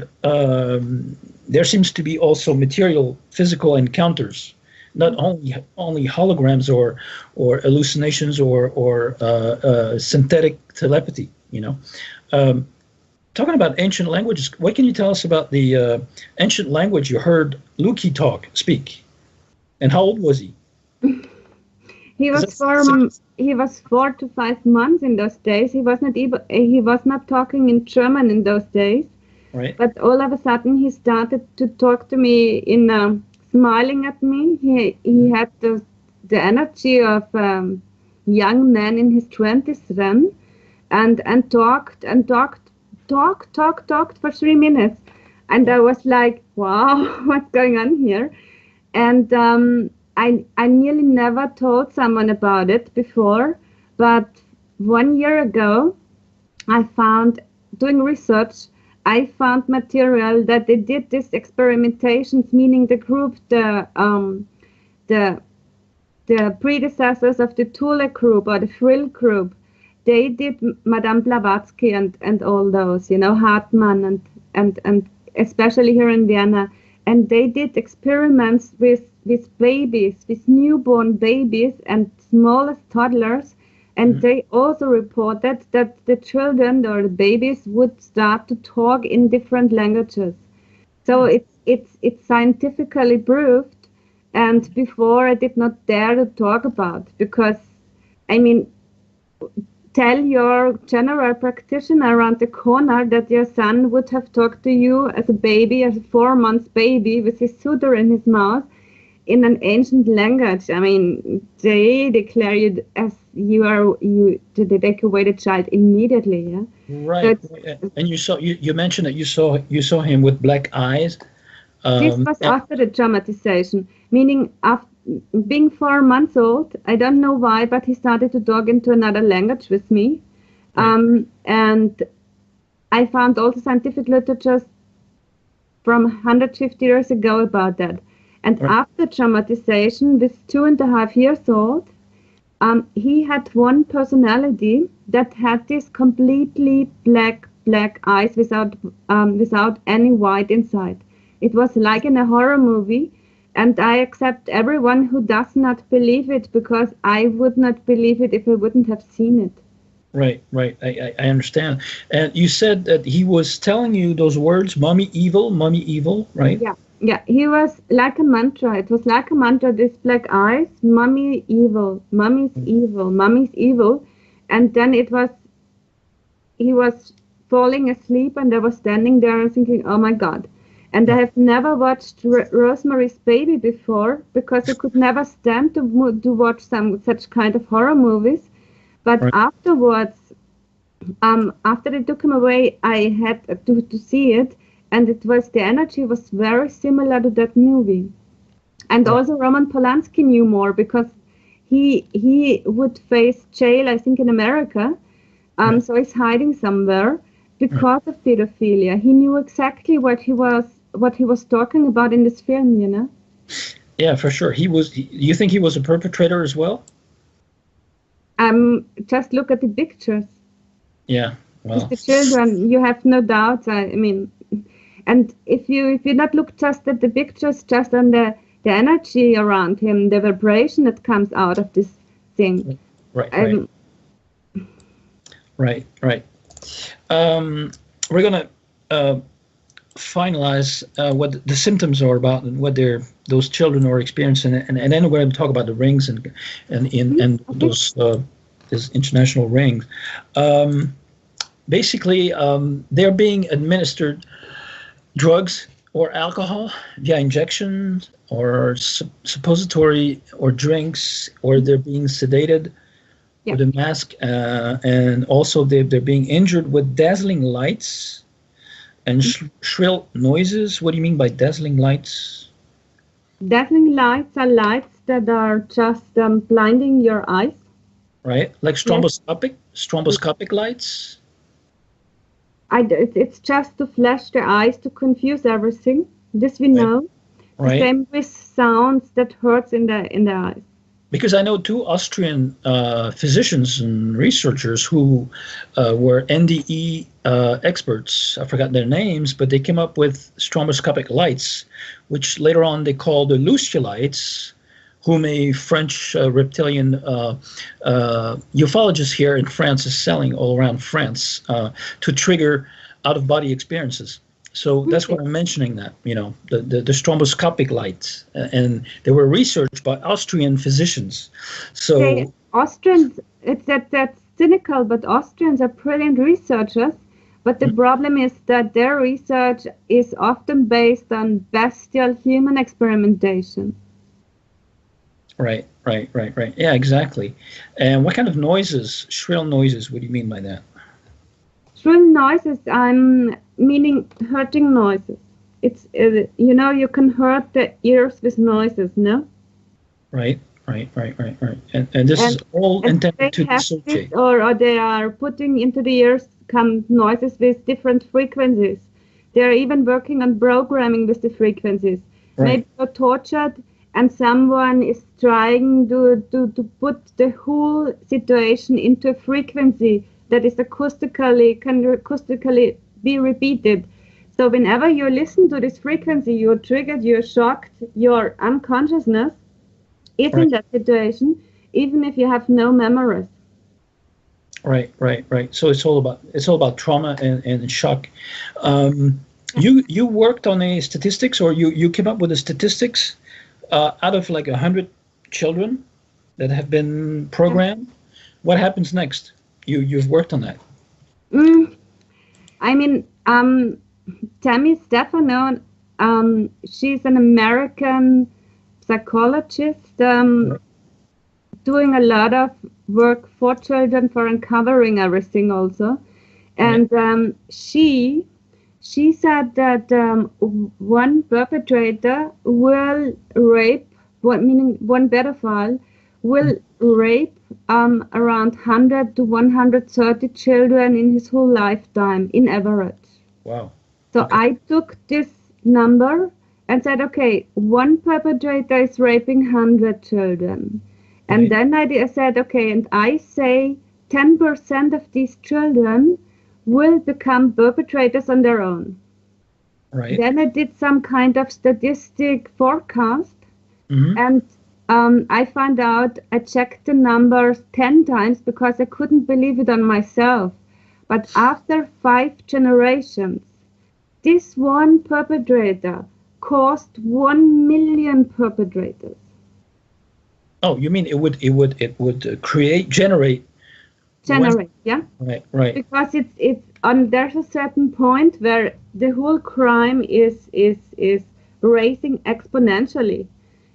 there seems to be also material, physical encounters, not only holograms or hallucinations or synthetic telepathy. Talking about ancient languages, what can you tell us about the ancient language you heard Luki speak? And how old was he? He was 4 to 5 months in those days. He was not talking in German in those days. Right. But all of a sudden he started to talk to me in smiling at me. He had the energy of young man in his 20s then, and talked for 3 minutes, and I was like, wow, what's going on here? And I nearly never told someone about it before, but 1 year ago I found, doing research, I found material that they did these experimentations, meaning the group, the predecessors of the Thule group or the Frill group. They did Madame Blavatsky and all those, Hartmann and especially here in Vienna. And they did experiments with babies, with newborn babies and smallest toddlers. And they also reported that the children or the babies would start to talk in different languages. So it's scientifically proved. And before I did not dare to talk about, because, tell your general practitioner around the corner that your son would have talked to you as a baby, as a 4-month baby with his suitor in his mouth in an ancient language. They declare you as the evacuated child immediately. Yeah. Right. And you mentioned that you saw him with black eyes. This was after the traumatization, meaning after being 4 months old. I don't know why, but he started to talk into another language with me. Right. And I found also scientific literature from 150 years ago about that. And right. After traumatization, with 2.5 years old, he had one personality that had this completely black eyes without any white inside. It was like in a horror movie. And I accept everyone who does not believe it, because I would not believe it if I wouldn't have seen it. Right. I understand. And you said that he was telling you those words, mommy evil, right? Yeah. He was like a mantra. It was like a mantra, these black eyes, mommy evil, mommy's evil, mommy's evil. And then he was falling asleep, and I was standing there and thinking, oh my God. And I have never watched Rosemary's Baby before, because I could never stand to watch such kind of horror movies. But right. Afterwards, after they took him away, I had to see it, and the energy was very similar to that movie. And right. Also Roman Polanski knew more, because he would face jail, I think, in America. Right. So he's hiding somewhere because of pedophilia. He knew exactly what he was talking about in this film, Yeah, for sure. You think he was a perpetrator as well? Just look at the pictures. Yeah, well. With the children, you have no doubt. And if you not look just at the pictures, just on the energy around him, the vibration that comes out of this thing. Right. Right. We're gonna finalize what the symptoms are about and what those children are experiencing, and then we're going to talk about the rings and those this international rings. Basically, they're being administered drugs or alcohol via injections or suppository or drinks, or they're being sedated with a mask, and also they're being injured with dazzling lights and shrill noises. What do you mean by dazzling lights? Dazzling lights are lights that are just blinding your eyes. Right, like stroboscopic lights. It's just to flash the eyes to confuse everything. This we know. Right. The same with sounds that hurts in the eyes. Because I know two Austrian physicians and researchers who were NDE experts. I forgot their names, but they came up with stroboscopic lights, which later on they called the Luciolites, whom a French reptilian ufologist here in France is selling all around France to trigger out-of-body experiences. So that's why I'm mentioning that, the stroboscopic lights, and they were researched by Austrian physicians. So Austrians, that's cynical, but Austrians are brilliant researchers. But the problem is that their research is often based on bestial human experimentation. Right. Yeah, exactly. And what kind of noises, shrill noises, what do you mean by that? Shrill noises, I'm meaning hurting noises. It's, you can hurt the ears with noises, no? Right. And this is all intended to dissociate. Or they are putting into the ears come noises with different frequencies. They're even working on programming with the frequencies. Right. Maybe you're tortured and someone is trying to put the whole situation into a frequency that is can acoustically be repeated. So whenever you listen to this frequency, you're triggered, you're shocked, your unconsciousness is in that situation, even if you have no memories. Right. So it's all about trauma and shock. You worked on a statistics, or you came up with the statistics out of like 100 children that have been programmed. What happens next? You've worked on that. I mean, Tammy Stefano, she's an American psychologist doing a lot of work for children, for uncovering everything also. And she said that one perpetrator will rape, one pedophile will rape around 100 to 130 children in his whole lifetime, in average. Wow. So I took this number and said, okay, one perpetrator is raping 100 children. And then I said, okay, and I say 10% of these children will become perpetrators on their own. Right. Then I did some kind of statistic forecast, and I found out, I checked the numbers 10 times because I couldn't believe it on myself. But after 5 generations, this one perpetrator caused 1 million perpetrators. Oh, you mean it would generate, yeah. Right. Because it's there's a certain point where the whole crime is raising exponentially,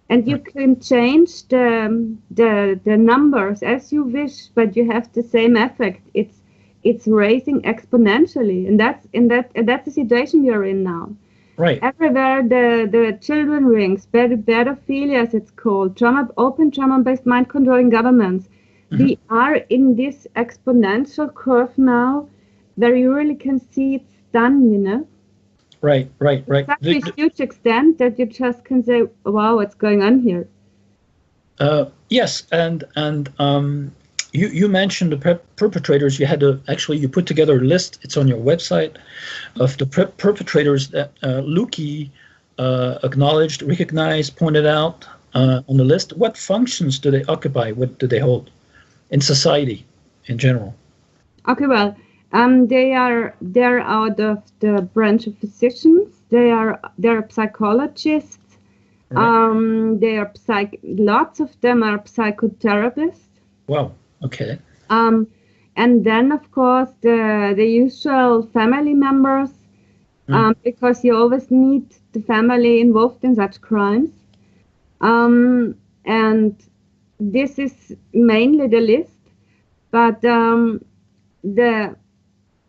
and you can change the numbers as you wish, but you have the same effect. It's raising exponentially, and that's the situation we are in now. Right. Everywhere the children rings, pedophilia as it's called, open trauma-based mind controlling governments. We are in this exponential curve now where you really can see it's done, Right. Such a huge extent that you just can say, wow, what's going on here? Yes, and you mentioned the perpetrators. You put together a list. It's on your website of the perpetrators that Luki acknowledged, recognized, pointed out on the list. What functions do they occupy? What do they hold in society in general? Okay, well, they're out of the branch of physicians. They're psychologists. Right. Lots of them are psychotherapists. Wow. Okay. And then, of course, the usual family members, because you always need the family involved in such crimes. And this is mainly the list. But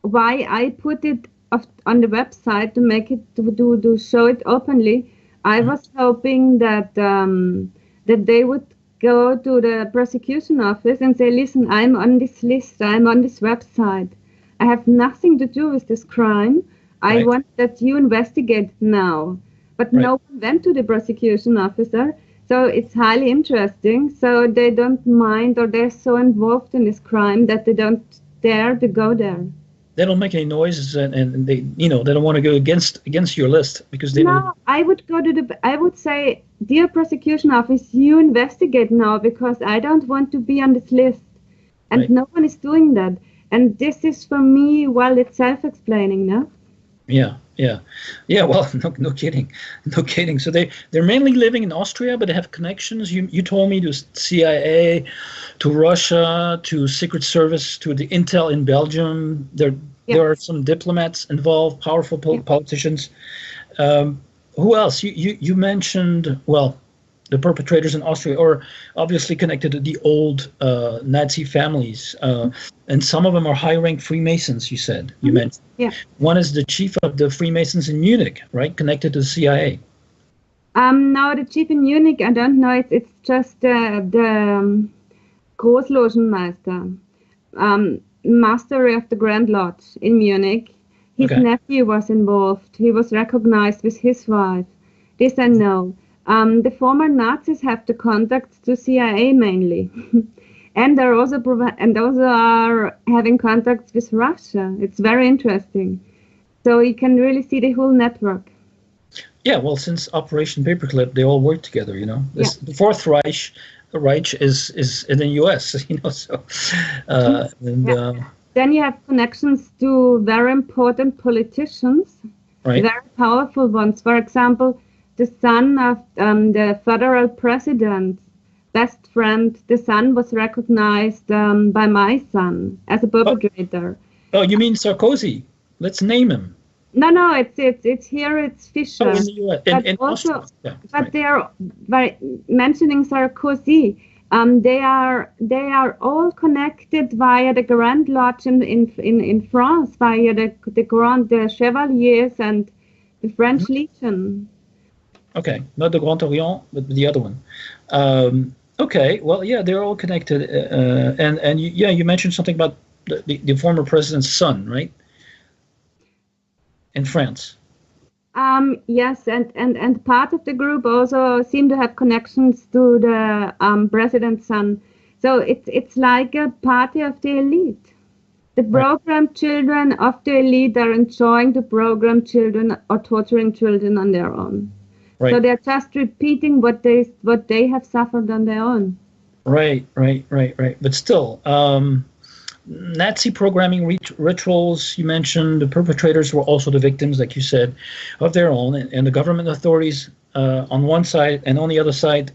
why I put it on the website to make it to show it openly, I was hoping that that they would go to the prosecution office and say, listen, I'm on this list, I'm on this website. I have nothing to do with this crime. I want that you investigate now. but no one went to the prosecution officer. So it's highly interesting. So they don't mind, or they're so involved in this crime that they don't dare to go there. They don't make any noises, and they, they don't want to go against your list because they don't. I would go to I would say, dear prosecution office, you investigate now, because I don't want to be on this list, and no one is doing that. And this is, for me, well, it's self-explaining, no? Yeah. Well, no kidding. So they're mainly living in Austria, but they have connections. You told me to CIA, to Russia, to Secret Service, to the Intel in Belgium. There are some diplomats involved, powerful politicians. Who else? You mentioned, well, the perpetrators in Austria are obviously connected to the old Nazi families, and some of them are high-ranked Freemasons, you said. You mentioned. Yeah. One is the chief of the Freemasons in Munich, right? Connected to the CIA. No, the chief in Munich, I don't know. It's just the Großlogenmeister, master of the Grand Lodge in Munich. His nephew was involved. He was recognized with his wife. This I know. The former Nazis have the contacts to CIA mainly, and they're also are having contacts with Russia. It's very interesting. So you can really see the whole network. Yeah, well, since Operation Paperclip, they all work together. The Fourth Reich is in the U.S. So then you have connections to very important politicians, very powerful ones. For example, the son of the federal president's best friend, the son was recognized by my son as a perpetrator. Oh, you mean Sarkozy? Let's name him. No, it's here. It's Fischer. Oh, in the U.S. But they are mentioning Sarkozy. They are all connected via the Grand Lodge in France, via the Chevaliers and the French Legion. Okay, not the Grand Orient, but the other one. Okay, well, yeah, they're all connected, and you mentioned something about the former president's son, right? In France. Yes, and part of the group also seem to have connections to the president's son. So it's like a party of the elite. The programmed children of the elite are enjoying the programmed children or torturing children on their own. Right. So they're just repeating what they have suffered on their own. Right. But still, Nazi programming rituals, you mentioned, the perpetrators were also the victims, like you said, of their own, and the government authorities on one side, and on the other side,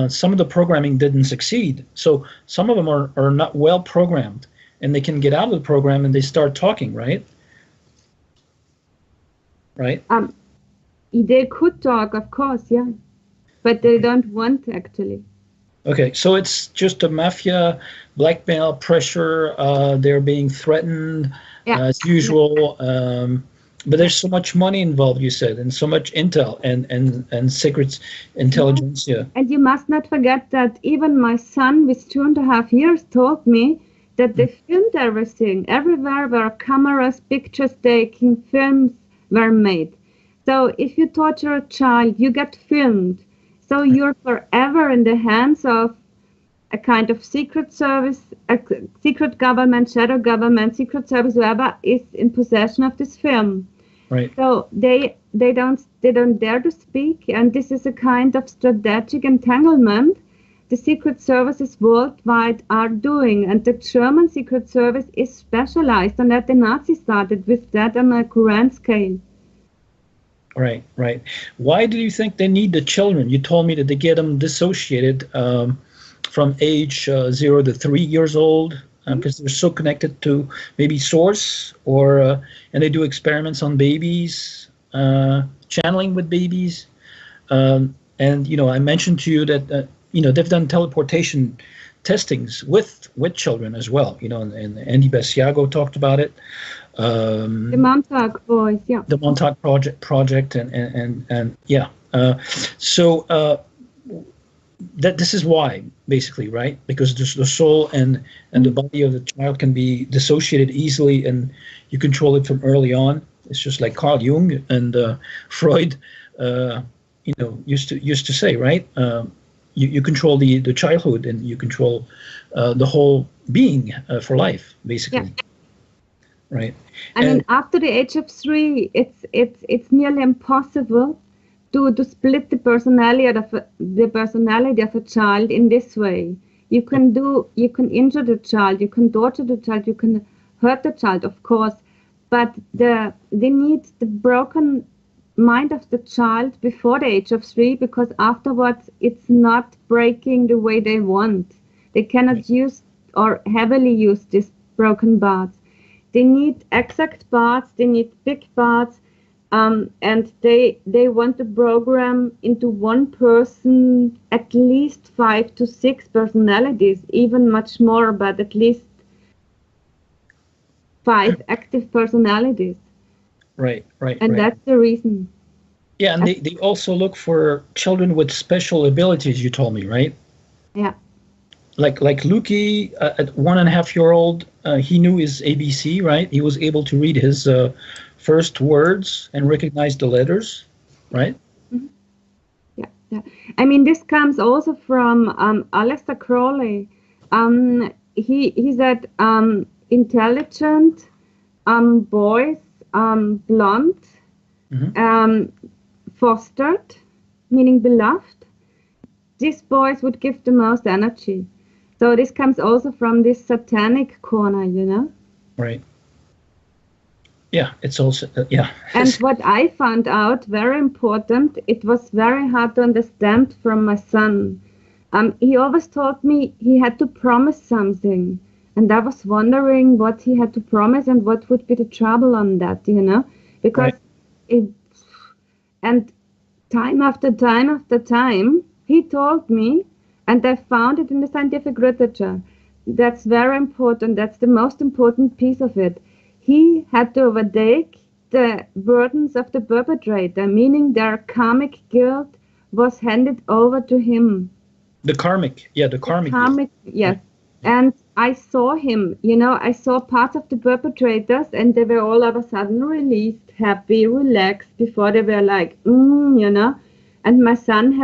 some of the programming didn't succeed. So some of them are not well programmed, and they can get out of the program and they start talking, right? Right? They could talk, of course, yeah, but they don't want, actually. Okay, so it's just a mafia, blackmail, pressure, they're being threatened as usual, but there's so much money involved, you said, and so much intel and secret intelligence, And you must not forget that even my son with 2.5 years told me that they filmed everything, everywhere where cameras, pictures taking, films were made. So if you torture a child, you get filmed. So you're forever in the hands of a kind of secret service, a secret government, shadow government, secret service, whoever is in possession of this film. Right. So they don't dare to speak, and this is a kind of strategic entanglement the secret services worldwide are doing, and the German secret service is specialized on that. The Nazis started with that on a grand scale. Right. Why do you think they need the children? You told me that they get them dissociated from age 0 to 3 years old because they're so connected to maybe source, and they do experiments on babies, channeling with babies. And, I mentioned to you that, they've done teleportation testings with children as well, and Andy Basiago talked about it. The Montauk boys, yeah. The Montauk project, and so that this is why, basically, right? Because the soul and the body of the child can be dissociated easily, and you control it from early on. It's just like Carl Jung and Freud uh, used to say, right? You control the childhood, and you control the whole being for life, basically. Yeah. Right. I mean, after the age of 3, it's nearly impossible to split the personality of a child in this way. You can injure the child, you can torture the child, you can hurt the child, of course, but they need the broken mind of the child before the age of 3, because afterwards it's not breaking the way they want. They cannot use or heavily use these broken parts. They need exact parts, they need big parts, and they want to program into one person at least 5 to 6 personalities, even much more, but at least 5 active personalities. Right. And that's the reason. Yeah, and they also look for children with special abilities, you told me, right? Yeah. Like Luki, at 1.5-year-old, he knew his ABC, right? He was able to read his first words and recognize the letters, right? Mm-hmm. Yeah. I mean, this comes also from Aleister Crowley. He said intelligent boys, blonde, fostered, meaning beloved. These boys would give the most energy. So this comes also from this satanic corner, Right. Yeah, it's also, yeah. And what I found out, very important, it was very hard to understand from my son. He always told me he had to promise something. And I was wondering what he had to promise and what would be the trouble on that, Because and time after time after time, he told me, and I found it in the scientific literature. That's very important. That's the most important piece of it. He had to overtake the burdens of the perpetrator, meaning their karmic guilt was handed over to him. The karmic guilt. Yes. And I saw him, I saw parts of the perpetrators, and they were all of a sudden released, happy, relaxed, before they were like, And my son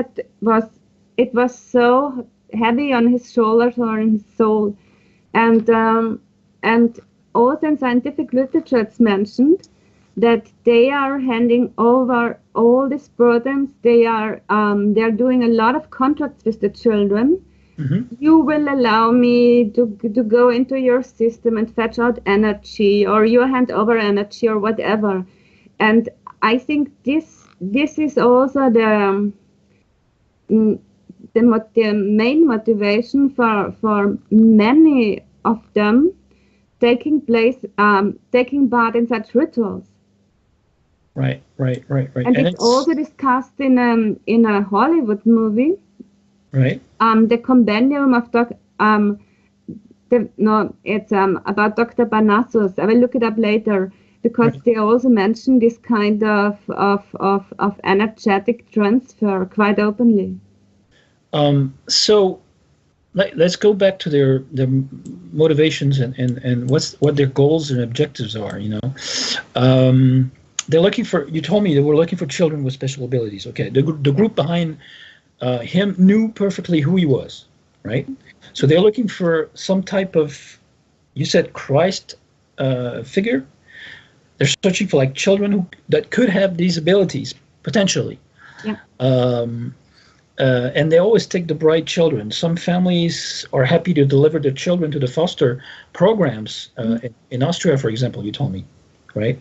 it was so heavy on his shoulders or in his soul. And also in scientific literature it's mentioned that they are handing over all these burdens. They're doing a lot of contracts with the children. Mm-hmm. You will allow me to go into your system and fetch out energy, or you hand over energy, or whatever. And I think this is also the main motivation for many of them taking part in such rituals. Right. And it's also discussed in a Hollywood movie. Right. The compendium of it's about Dr. Parnassus. I will look it up later, because they also mention this kind of energetic transfer quite openly. So let's go back to their motivations and what their goals and objectives are. They're looking for. You told me they were looking for children with special abilities. Okay, the group behind him knew perfectly who he was, right? So they're looking for some type of, you said, Christ figure. They're searching for like children that could have these abilities potentially. Yeah. And they always take the bright children. Some families are happy to deliver their children to the foster programs in Austria, for example. You told me, right?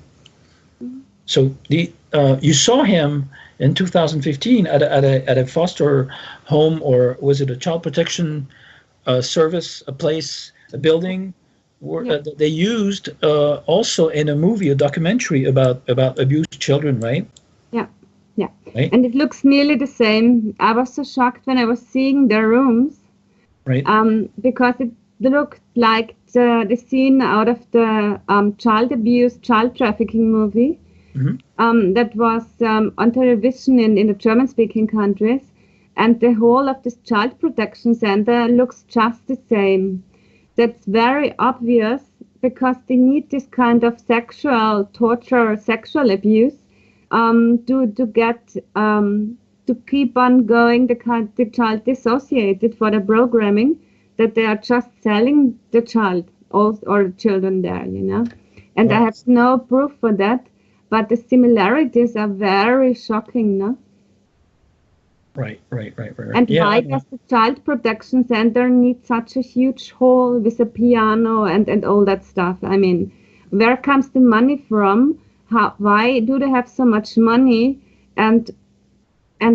Mm-hmm. So you saw him in 2015 at a foster home, or was it a child protection service, a place, a building, where they used also in a movie, a documentary about abused children, right? Yeah. Right? And it looks nearly the same. I was so shocked when I was seeing the rooms, right? Because it looked like the scene out of the child abuse, child trafficking movie. Mm-hmm. That was on television in the German-speaking countries, and the whole of this child protection center looks just the same. That's very obvious, because they need this kind of sexual torture, sexual abuse, to keep on going the child dissociated for the programming, that they are just selling the child or children there, And I have no proof for that, but the similarities are very shocking, no? Right. And why does the Child Protection Center need such a huge hall with a piano and all that stuff? I mean, where comes the money from? Why do they have so much money, and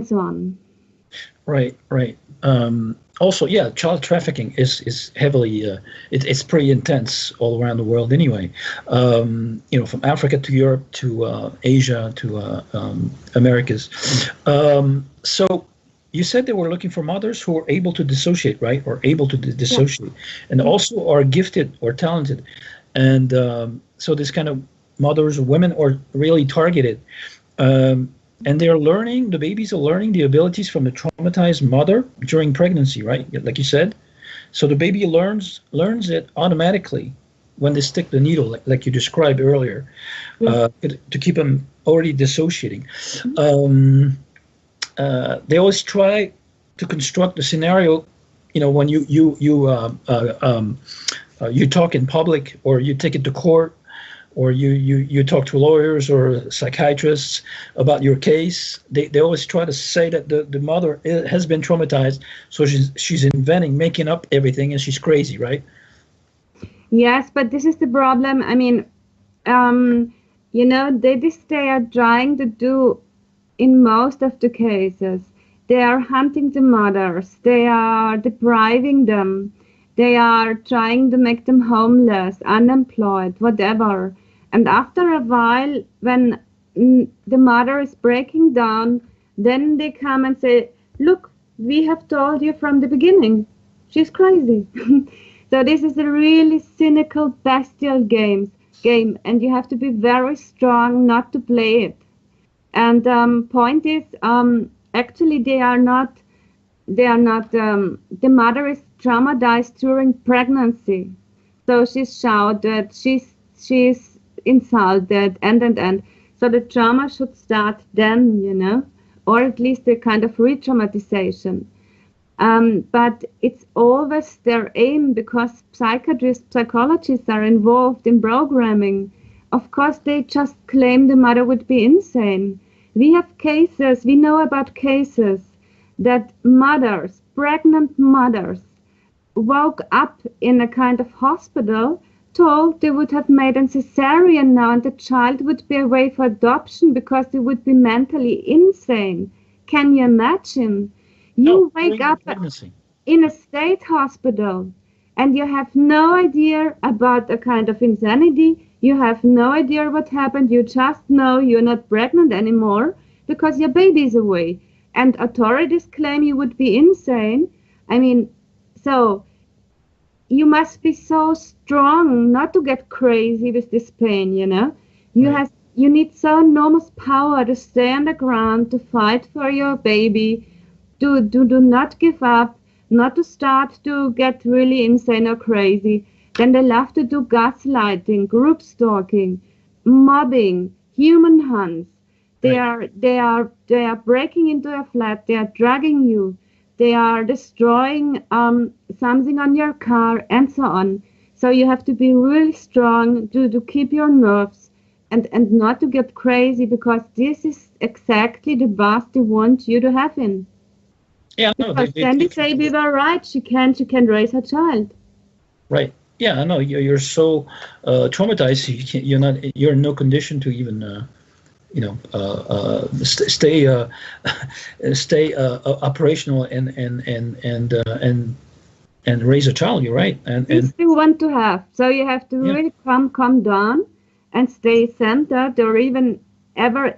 so on? Right. Also, child trafficking is heavily, it's pretty intense all around the world anyway. From Africa to Europe to Asia to Americas. So you said they were looking for mothers who are able to dissociate, right? Or able to dissociate, and also are gifted or talented. And so this kind of mothers or women are really targeted. And they're learning, the babies are learning the abilities from the traumatized mother during pregnancy, right? Like you said. So the baby learns it automatically when they stick the needle, like you described earlier, to keep them already dissociating. They always try to construct the scenario, when you talk in public, or you take it to court, or you talk to lawyers or psychiatrists about your case. They always try to say that the mother has been traumatized, so she's making up everything, and she's crazy, right? Yes, but this is the problem. I mean, they are trying to do in most of the cases. They are hunting the mothers. They are depriving them. They are trying to make them homeless, unemployed, whatever. And after a while, when the mother is breaking down, then they come and say, look, we have told you from the beginning, she's crazy. So this is a really cynical, bestial game, and you have to be very strong not to play it. And point is, actually, the mother is traumatized during pregnancy. So she's shouted, she's insulted, and. So the trauma should start then, or at least a kind of re-traumatization. But it's always their aim, because psychiatrists, psychologists are involved in programming. Of course, they just claim the mother would be insane. We know about cases that mothers, pregnant mothers, woke up in a kind of hospital, told they would have made a cesarean now, and the child would be away for adoption because they would be mentally insane. Can you imagine? You wake up in a state hospital and you have no idea about a kind of insanity. You have no idea what happened. You just know you're not pregnant anymore because your baby is away. And authorities claim you would be insane. I mean, so you must be so strong not to get crazy with this pain, You need so enormous power to stay on the ground, to fight for your baby, to do not give up, not to start to get really insane or crazy. Then they love to do gaslighting, group stalking, mobbing, human hunts. They are breaking into your flat. They are drugging you. They are destroying something on your car, and so on. So you have to be really strong to keep your nerves and not to get crazy, because this is exactly the path they want you to have in. Yeah, no. Then they say we were right. She can raise her child. Right. Yeah, I know. You're so traumatized. You're in no condition to even. Stay operational and raise a child. You're right. And you want to have. So you have to really calm down and stay centered, or even ever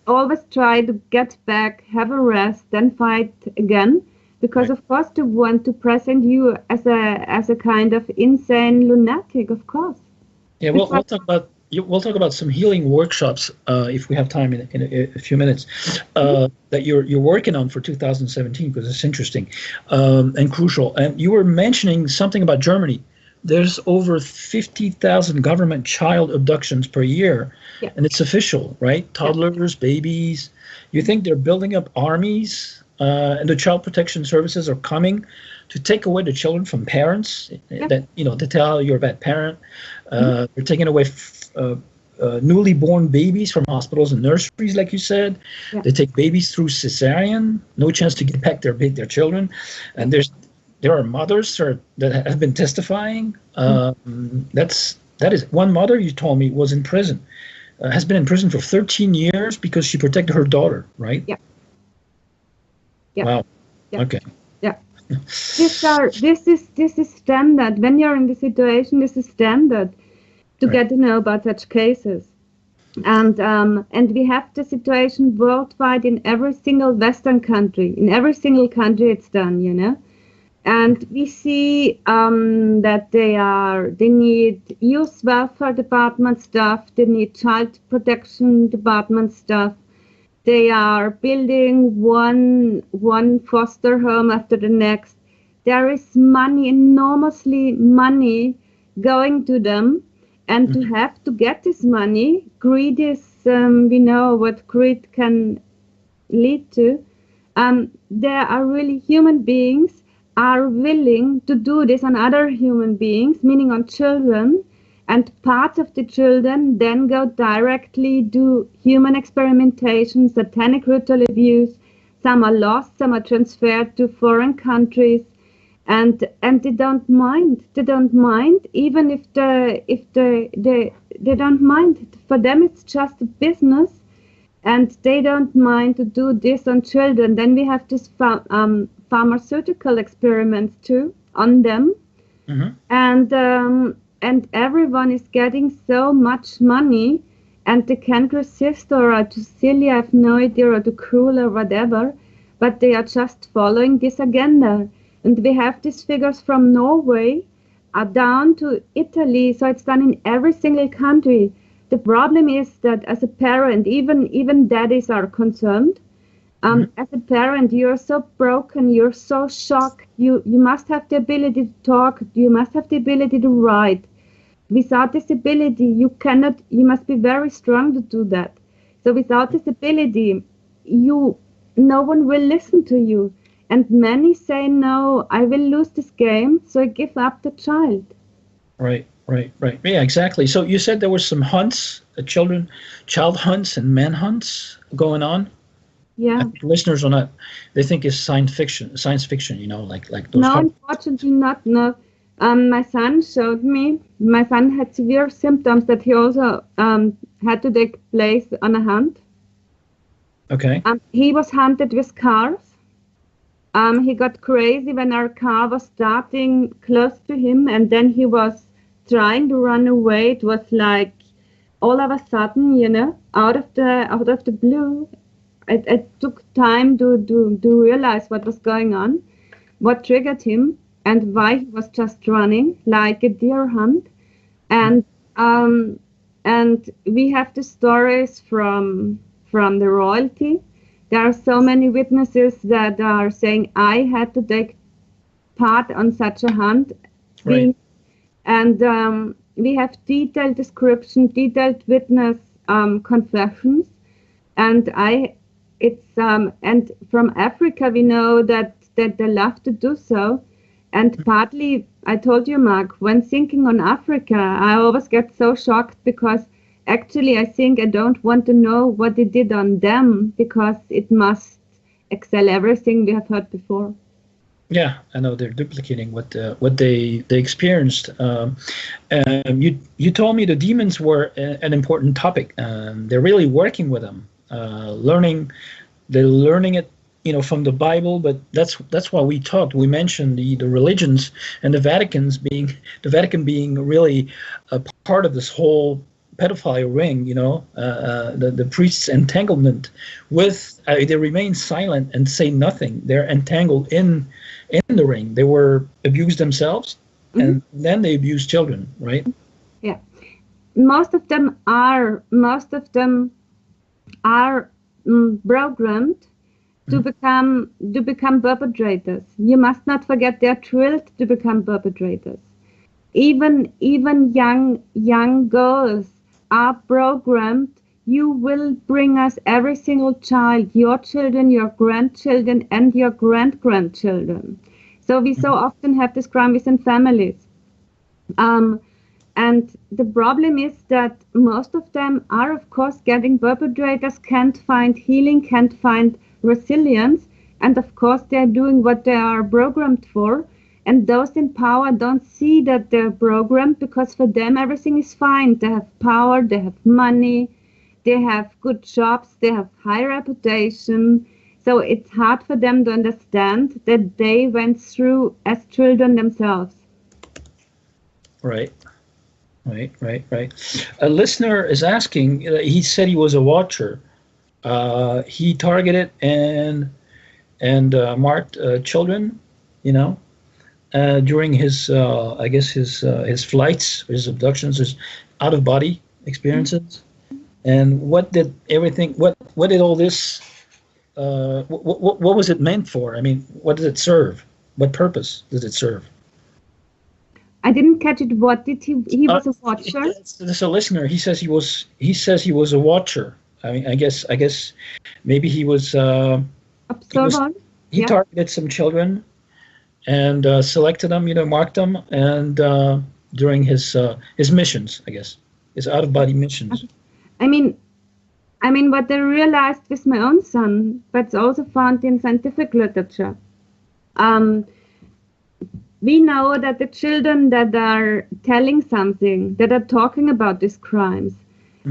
always try to get back, have a rest, then fight again. Because of course they want to present you as a kind of insane lunatic, of course. Yeah, we'll talk about some healing workshops if we have time in a few minutes that you're working on for 2017, because it's interesting and crucial. And you were mentioning something about Germany there's over 50,000 government child abductions per year, Yeah. and it's official, right? Toddlers, babies. You think they're building up armies, and the child protection services are coming to take away the children from parents that, they tell you're a bad parent. They're taking away newly born babies from hospitals and nurseries, like you said. Yeah. They take babies through cesarean, no chance to get back their children. And there are mothers that have been testifying. That is one mother, you told me, was in prison, has been in prison for 13 years because she protected her daughter, right? Yeah. Yeah. Wow. Yeah. Okay. Yeah. This is standard. When you're in the situation, this is standard to get to know about such cases. And we have the situation worldwide in every single Western country. In every single country it's done, And we see that they need youth welfare department staff, they need child protection department staff. They are building one foster home after the next. There is money, enormously money going to them. And to have to get this money, greed is, we know what greed can lead to. There are really human beings are willing to do this on other human beings, meaning on children, and parts of the children then go directly do human experimentation, satanic ritual abuse. Some are lost, some are transferred to foreign countries. And they don't mind. They don't mind, even if they don't mind. For them, it's just a business, and they don't mind to do this on children. Then we have this pharmaceutical experiments too on them, and everyone is getting so much money, and they can't resist or are too silly, I have no idea, or too cruel or whatever, but they are just following this agenda. And we have these figures from Norway down to Italy, so it's done in every single country. The problem is that as a parent, even daddies are concerned. As a parent, you're so broken, you're so shocked. You must have the ability to talk, you must have the ability to write. Without this ability, you must be very strong to do that. So without this ability, no one will listen to you. And many say, no, I will lose this game, so I give up the child. Right. Yeah, exactly. So you said there were some hunts, child hunts and man hunts going on? Yeah. Listeners are not, they think it's science fiction, like those. No, unfortunately not, no. My son showed me, my son had severe symptoms that he also had to take place on a hunt. Okay. He was hunted with cars. He got crazy when our car was starting close to him, and then he was trying to run away. It was like all of a sudden, out of the blue. It took time to realize what was going on, what triggered him, and why he was just running like a deer hunt. And we have the stories from the royalty. There are so many witnesses that are saying, I had to take part on such a hunt. Right. And we have detailed description, detailed witness confessions. And and from Africa, we know that they love to do so. And partly, I told you, Marc, when thinking on Africa, I always get so shocked because actually, I think I don't want to know what they did on them because it must excel everything we have heard before. Yeah, I know they're duplicating what they experienced. You told me the demons were an important topic. They're really working with them, they're learning it, from the Bible. But that's why we talked. We mentioned the religions and the Vatican being really a part of this whole pedophile ring, the priests' entanglement with, they remain silent and say nothing. They're entangled in the ring. They were abused themselves, and then they abuse children, right? Yeah, most of them are programmed to become perpetrators. You must not forget they are drilled to become perpetrators. Even young girls are programmed. You will bring us every single child, your children, your grandchildren, and your grandchildren. So we so often have this crime within families. And the problem is that most of them are, of course, getting perpetrators, can't find healing, can't find resilience. And of course, they're doing what they are programmed for. And those in power don't see that they're programmed, because for them, everything is fine. They have power, they have money, they have good jobs, they have high reputation. So it's hard for them to understand that they went through as children themselves. Right. A listener is asking, he said he was a watcher. He targeted and marked children, during his, I guess his flights, his abductions, his out-of-body experiences. And what did all this, what was it meant for? I mean, what did it serve? What purpose did it serve? I didn't catch it. What did he was a watcher? There's a listener. He says he was a watcher. I mean, I guess maybe he was observer. He targeted some children and selected them, marked them, and during his missions, I guess, his out-of-body missions. Okay. I mean, what I realized with my own son, but it's also found in scientific literature. We know that the children that are telling something, that are talking about these crimes,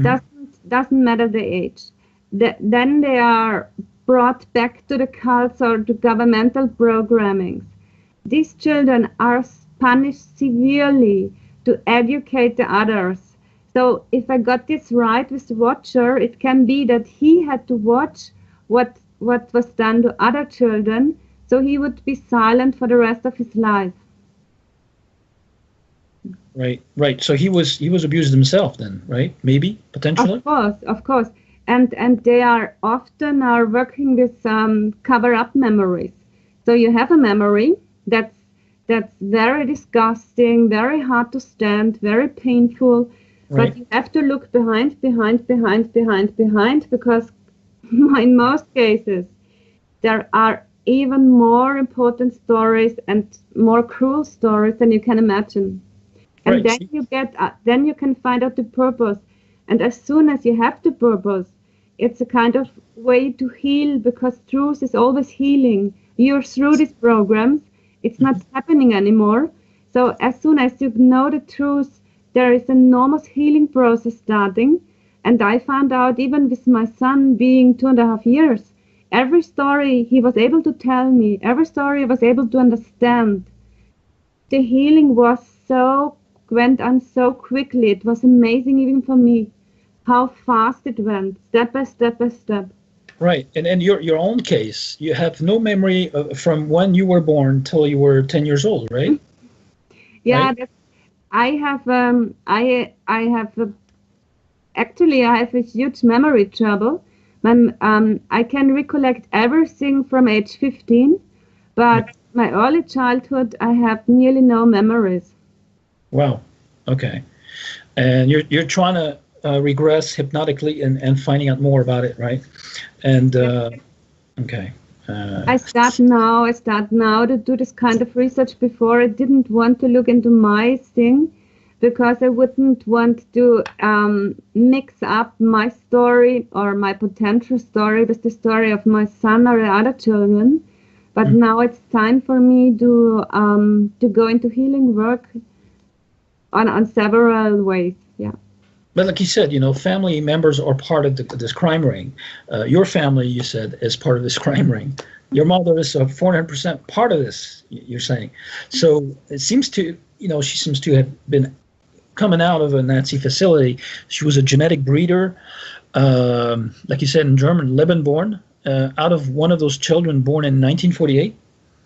doesn't matter the age. Then they are brought back to the cults or to governmental programmings. These children are punished severely to educate the others. So if I got this right with the watcher, it can be that he had to watch what was done to other children, so he would be silent for the rest of his life. Right. So he was abused himself then, right? Maybe, potentially? Of course. And they are often working with cover-up memories. So you have a memory that's very disgusting, very hard to stand, very painful. Right. But you have to look behind, because in most cases, there are even more important stories and more cruel stories than you can imagine. And then you can find out the purpose. And as soon as you have the purpose, it's a kind of way to heal, because truth is always healing. You're through these programs. It's not happening anymore. So as soon as you know the truth, there is an enormous healing process starting. And I found out, even with my son being 2.5 years, every story he was able to tell me, every story I was able to understand, the healing went on so quickly. It was amazing even for me how fast it went, step by step by step. Right. And your own case, you have no memory from when you were born till you were 10 years old, right? Yeah, right? I have a huge memory trouble. I can recollect everything from age 15, but my early childhood, I have nearly no memories. Wow. Okay. And you're trying to regress hypnotically and finding out more about it, right? And okay. I start now to do this kind of research. Before, I didn't want to look into my thing, because I wouldn't want to mix up my story or my potential story with the story of my son or the other children. But now it's time for me to go into healing work on several ways. Yeah. But like you said, family members are part of this crime ring. Your family, you said, is part of this crime ring. Your mother is 400% part of this, you're saying. So it seems to, she seems to have been coming out of a Nazi facility. She was a genetic breeder, like you said in German, Lebenborn, out of one of those children born in 1948.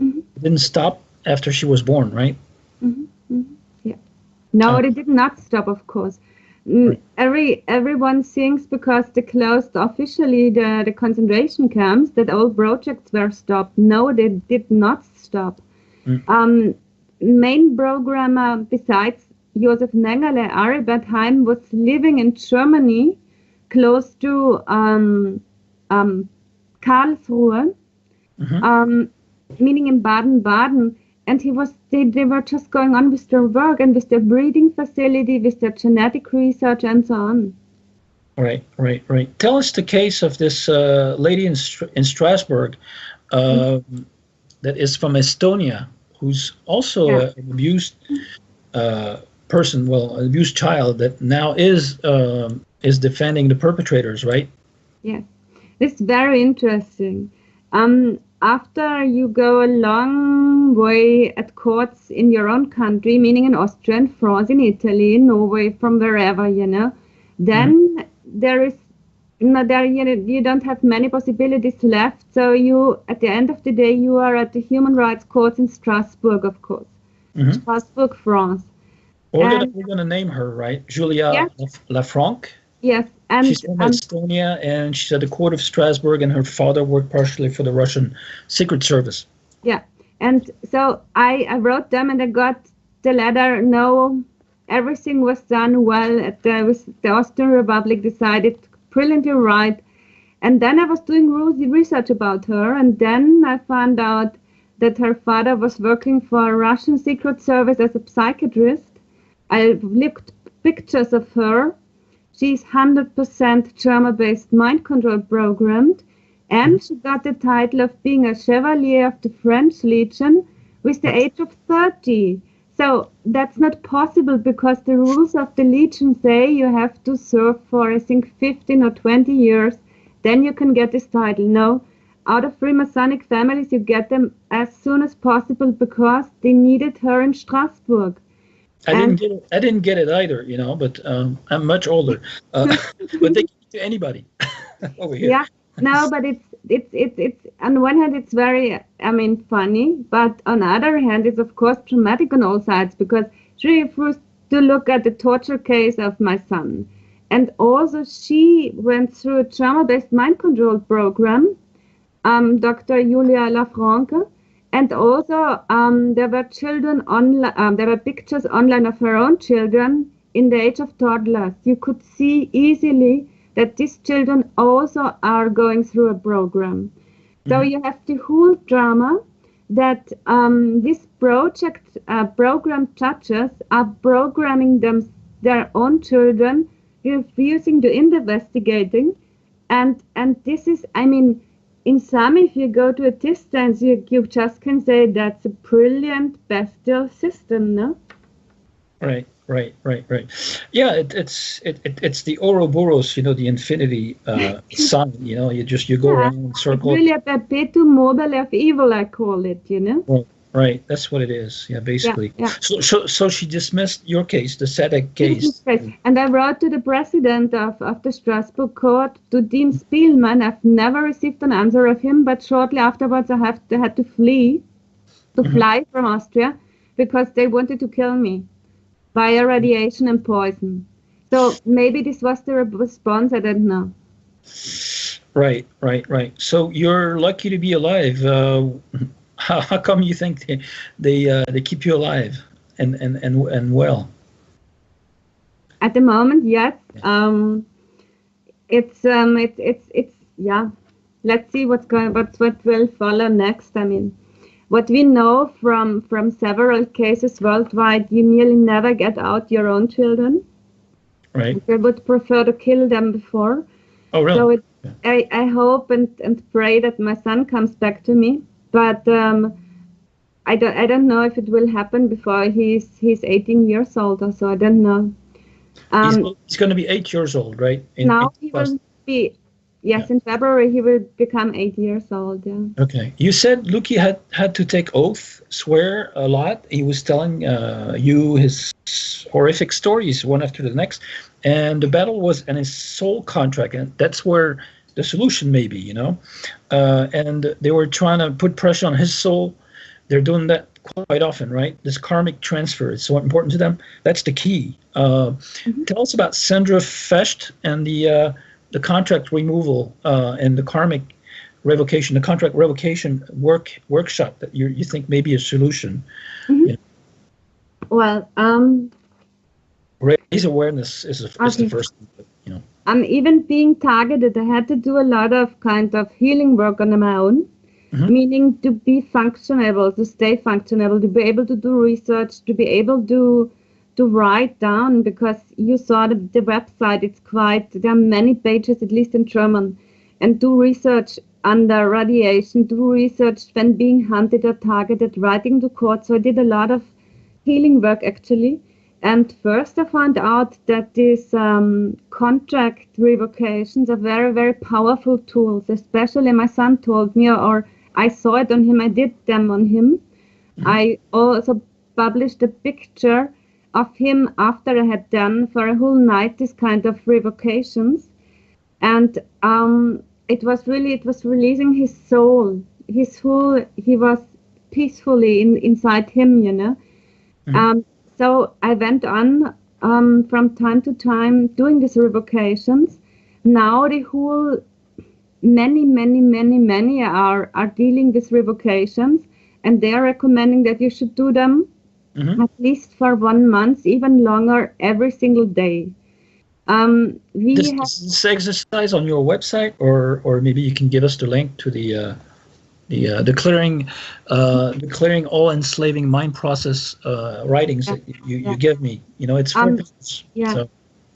Mm-hmm. Didn't stop after she was born, right? Mm-hmm. Mm-hmm. Yeah. No, it did not stop, of course. Right. Everyone thinks because they closed officially the concentration camps that all projects were stopped. No, they did not stop. Main programmer, besides Josef Mengele, Aribert Heim, was living in Germany, close to Karlsruhe, meaning in Baden-Baden. And they were just going on with their work and with their breeding facility, with their genetic research and so on. Right. Tell us the case of this lady in Strasbourg that is from Estonia, who's also an abused person, an abused child that now is defending the perpetrators, right? Yes, it's very interesting. After you go a long way at courts in your own country, meaning in Austria, in France, in Italy, in Norway, from wherever, then there is you don't have many possibilities left. So at the end of the day, you are at the human rights courts in Strasbourg, of course, Strasbourg, France. We're gonna name her, right? Julia Lafranc. Yes, and she's from Estonia, and she's at the court of Strasbourg, and her father worked partially for the Russian Secret Service. Yeah, and so I wrote them, and I got the letter. No, everything was done well. The Austrian Republic decided brilliantly right, and then I was doing research about her, and then I found out that her father was working for Russian Secret Service as a psychiatrist. I looked pictures of her. She's 100% German-based mind control programmed, and she got the title of being a Chevalier of the French Legion with the age of 30. So that's not possible because the rules of the Legion say you have to serve for, I think, 15 or 20 years. Then you can get this title. No, out of Freemasonic families, you get them as soon as possible because they needed her in Strasbourg. I didn't get it either, but I'm much older. But they give it to anybody over here. Yeah, no, but it's on one hand it's very funny, but on the other hand it's of course traumatic on all sides because she refused to look at the torture case of my son, and also she went through a trauma-based mind control program, Dr. Julia Lafranc. And also, there were children online. There were pictures online of her own children in the age of toddlers. You could see easily that these children also are going through a program. So you have the whole drama that this program judges are programming their own children, refusing to investigating, and this is, in some, if you go to a distance, you just can say that's a brilliant bestial system, no? Right. Yeah, it's the Ouroboros, the infinity sign. You go around in circles. Really a perpetuum mobile of evil, I call it. Right. That's what it is. Yeah, basically. Yeah. So she dismissed your case, the Sadegh case. And I wrote to the president of the Strasbourg court, to Dean Spielman. I've never received an answer of him, but shortly afterwards I had to fly from Austria because they wanted to kill me via radiation and poison. So maybe this was the response. I don't know. Right. So you're lucky to be alive. How come you think they keep you alive and well? At the moment, yes. It's yeah. Let's see what will follow next. What we know from several cases worldwide, you nearly never get out your own children. Right. I would prefer to kill them before. Oh, really? So I hope and pray that my son comes back to me. But I don't know if it will happen before he's 18 years old or so. I don't know. He's going to be 8 years old, right? He will be. Yes, in February he will become 8 years old. Yeah. Okay. You said Luki had to take oath, swear a lot. He was telling you his horrific stories one after the next, and the battle was in his soul contract, and that's where the solution may be, and they were trying to put pressure on his soul. They're doing that quite often, right? This karmic transfer is so important to them. That's the key. Tell us about Sandra Fecht and the contract removal and the karmic revocation, the contract revocation workshop that you think may be a solution. Well, Raise awareness is the first thing, you know. Even being targeted, I had to do a lot of kind of healing work on my own, meaning to be functionable, to stay functionable, to be able to do research, to be able to write down, because you saw the website, there are many pages, at least in German, and do research under radiation, do research when being hunted or targeted, writing to court. So I did a lot of healing work actually. And first I found out that these contract revocations are very, very powerful tools, especially my son told me, or I saw it on him, I did them on him. I also published a picture of him after I had done for a whole night this kind of revocations. And it was releasing his soul, he was peacefully inside him, you know. So I went on from time to time doing these revocations. Now the whole many are dealing with revocations, and they are recommending that you should do them at least for 1 month, even longer, every single day. This exercise on your website, or maybe you can give us the link to the clearing all enslaving mind process writings that you give me. You know, it's for business. Yeah. So,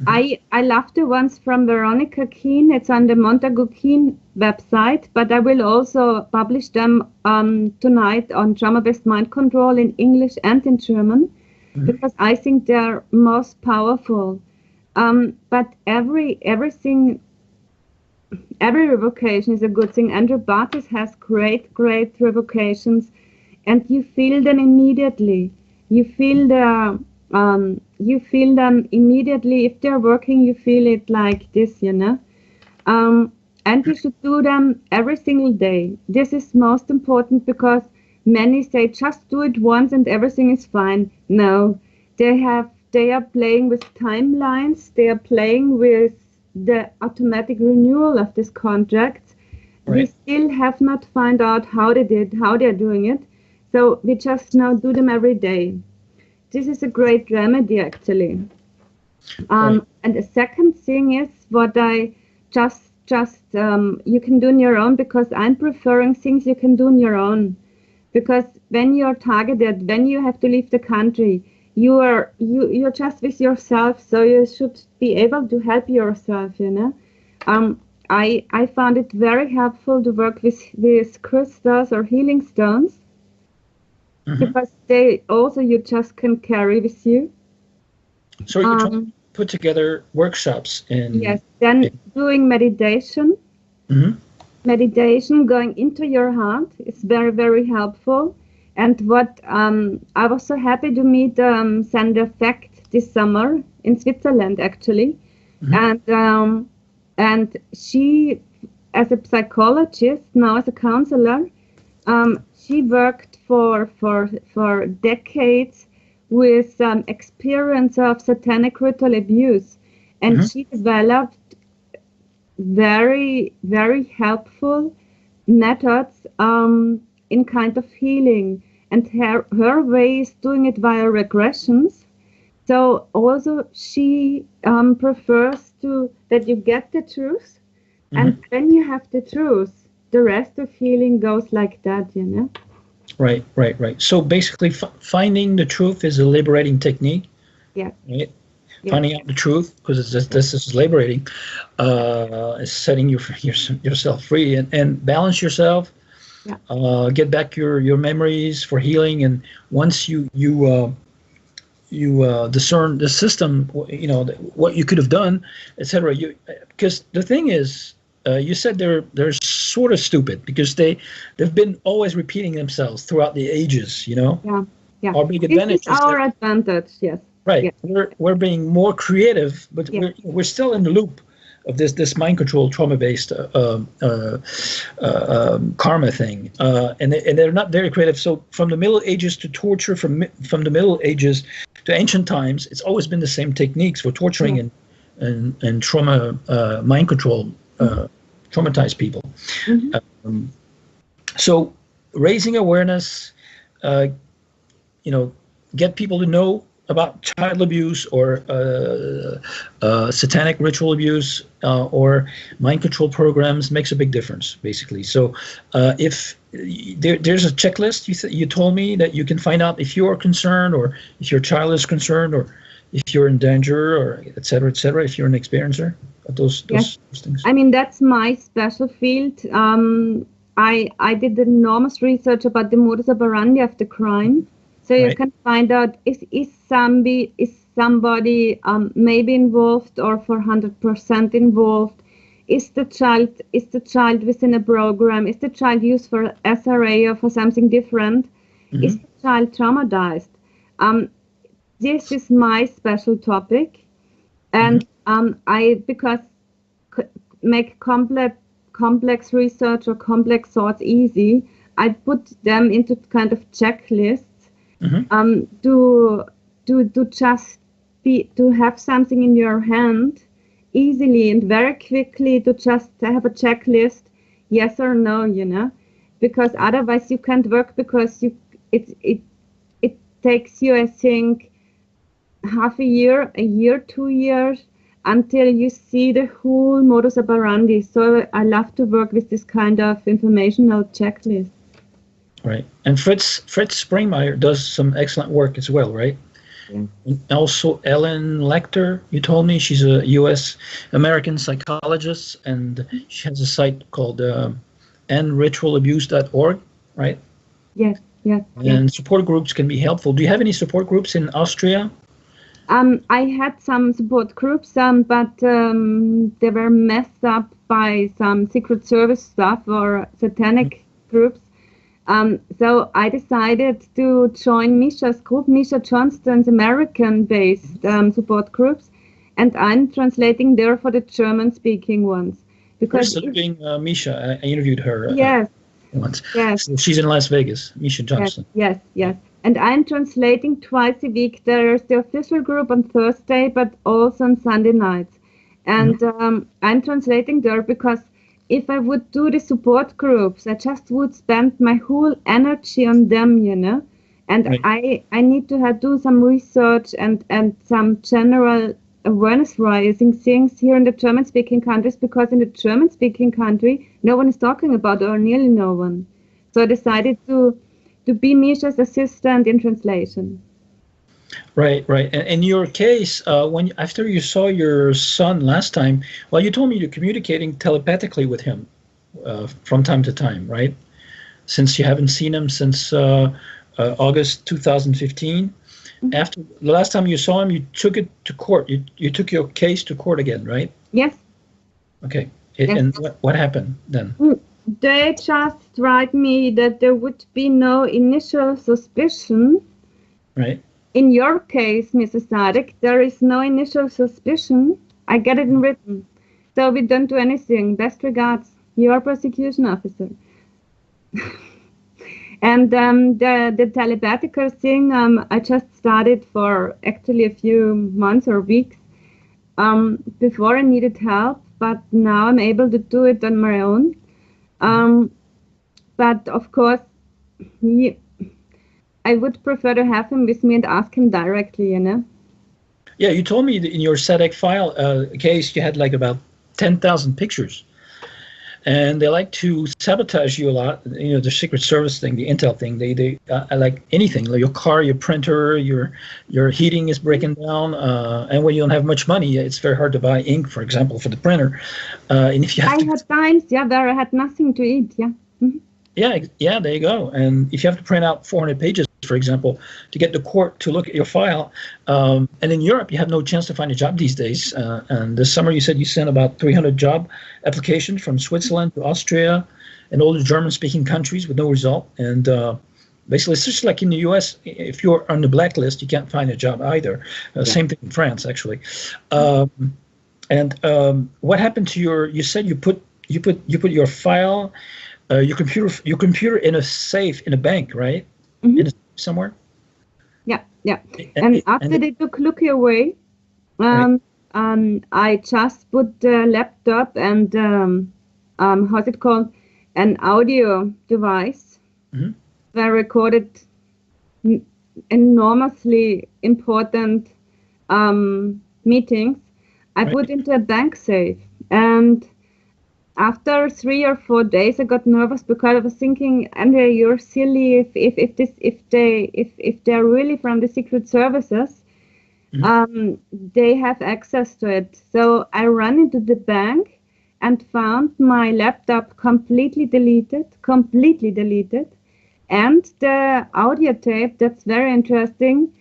I love the ones from Veronica Keane. It's on the Montagu Keane website, but I will also publish them tonight on trauma-based mind control in English and in German, because I think they're most powerful. But every revocation is a good thing. Andrew Bartis has great revocations, and you feel them immediately. You feel them immediately. If they're working, you feel it like this, you know. And you should do them every single day. This is most important, because many say just do it once and everything is fine. No, they are playing with timelines. They are playing with the automatic renewal of this contract. Right. We still have not found out how they're doing it. So we just now do them every day. This is a great remedy, actually. And the second thing is what I just you can do on your own, because I'm preferring things you can do on your own. Because when you're targeted, when you have to leave the country, you're just with yourself, so you should be able to help yourself, you know. I found it very helpful to work with crystals or healing stones, because they also you just can carry with you. So you're trying to put together workshops in... Yes, then doing meditation. Meditation, going into your heart, is very, very helpful. And what I was so happy to meet Sandra Fecht this summer in Switzerland, actually. And she, as a psychologist, now as a counselor, she worked for decades with experience of satanic ritual abuse. And she developed very, very helpful methods in kind of healing, and her way is doing it via regressions. So also she prefers that you get the truth, and when you have the truth, the rest of healing goes like that, you know. Right. So basically, finding the truth is a liberating technique. Yeah. Right. Yeah. Finding out the truth, because this is liberating, is setting yourself free, and balance yourself. Yeah. Get back your memories for healing, and once you discern the system, you know what you could have done, etc. Because the thing is, you said they're sort of stupid, because they've been always repeating themselves throughout the ages. You know. Yeah. Our big advantage is our advantage. Yes. Right. Yeah. We're being more creative, but we're still in the loop of this mind control trauma-based karma thing, and they're not very creative. So from the Middle Ages to torture, from the Middle Ages to ancient times, it's always been the same techniques for torturing and trauma, mind control, traumatized people. So raising awareness, get people to know about child abuse or satanic ritual abuse or mind control programs makes a big difference, basically. So if there's a checklist, you told me that you can find out if you are concerned or if your child is concerned or if you're in danger or et cetera, if you're an experiencer of those things. I mean, that's my special field. I did enormous research about the modus operandi of the crime. So you can find out is somebody maybe involved or for 100% involved. Is the child within a program? Is the child used for SRA or for something different? Mm-hmm. Is the child traumatized? This is my special topic, and I make complex research or complex thoughts easy. I put them into kind of checklists. To have something in your hand easily and very quickly, to just have a checklist, yes or no, because otherwise you can't work, because it takes you, I think, half a year, 2 years until you see the whole modus operandi. So I love to work with this kind of informational checklist. Right. And Fritz Springmeier does some excellent work as well, right? Yeah. And also Ellen Lecter, you told me, she's a U.S. American psychologist, and she has a site called endritualabuse.org, right? Yes. And support groups can be helpful. Do you have any support groups in Austria? I had some support groups, but they were messed up by some Secret Service stuff or satanic groups. So I decided to join Misha's group, Misha Johnston's American-based support groups, and I'm translating there for the German-speaking ones. Because Misha, I interviewed her once. Yes. So she's in Las Vegas, Misha Johnston. Yes. And I'm translating twice a week. There's the official group on Thursday, but also on Sunday nights. And I'm translating there because if I would do the support groups, I just would spend my whole energy on them, And right. I need to do some research and some general awareness raising things here in the German-speaking countries, because in the German-speaking country, no one is talking about it, or nearly no one. So I decided to be Misha's assistant in translation. Right. And in your case, after you saw your son last time, well, you told me you're communicating telepathically with him from time to time, right? Since you haven't seen him since August 2015. Mm-hmm. After the last time you saw him, you took it to court. You took your case to court again, right? Yes. Okay. And what happened then? They just write me that there would be no initial suspicion. Right. In your case, Mrs. Sadegh, there is no initial suspicion. I get it in written. So we don't do anything. Best regards, your prosecution officer. And the telepathical thing, I just started for actually a few months or weeks. Before I needed help, but now I'm able to do it on my own. But of course, I would prefer to have him with me and ask him directly, Yeah, you told me that in your Sadegh file case, you had like about 10,000 pictures. And they like to sabotage you a lot. The Secret Service thing, the intel thing, they like anything, like your car, your printer, your heating is breaking down. And when you don't have much money, it's very hard to buy ink, for example, for the printer. And if you have had times, where I had nothing to eat, Mm-hmm. Yeah, there you go. And if you have to print out 400 pages, for example, to get the court to look at your file, and in Europe, you have no chance to find a job these days. And this summer, you said you sent about 300 job applications from Switzerland to Austria and all the German-speaking countries with no result. And basically, it's just like in the U.S., if you're on the blacklist, you can't find a job either. Same thing in France, actually. And what happened to you said you put your file. Your computer in a safe in a bank, right? Mm-hmm. Somewhere. Yeah. And after they took Lucky away, I just put the laptop and how's it called, an audio device, where I recorded enormously important meetings, I put into a bank safe. And after 3 or 4 days, I got nervous because I was thinking, Andrea, you're silly. If they're really from the Secret Services, they have access to it. So I ran into the bank and found my laptop completely deleted, and the audio tape. That's very interesting.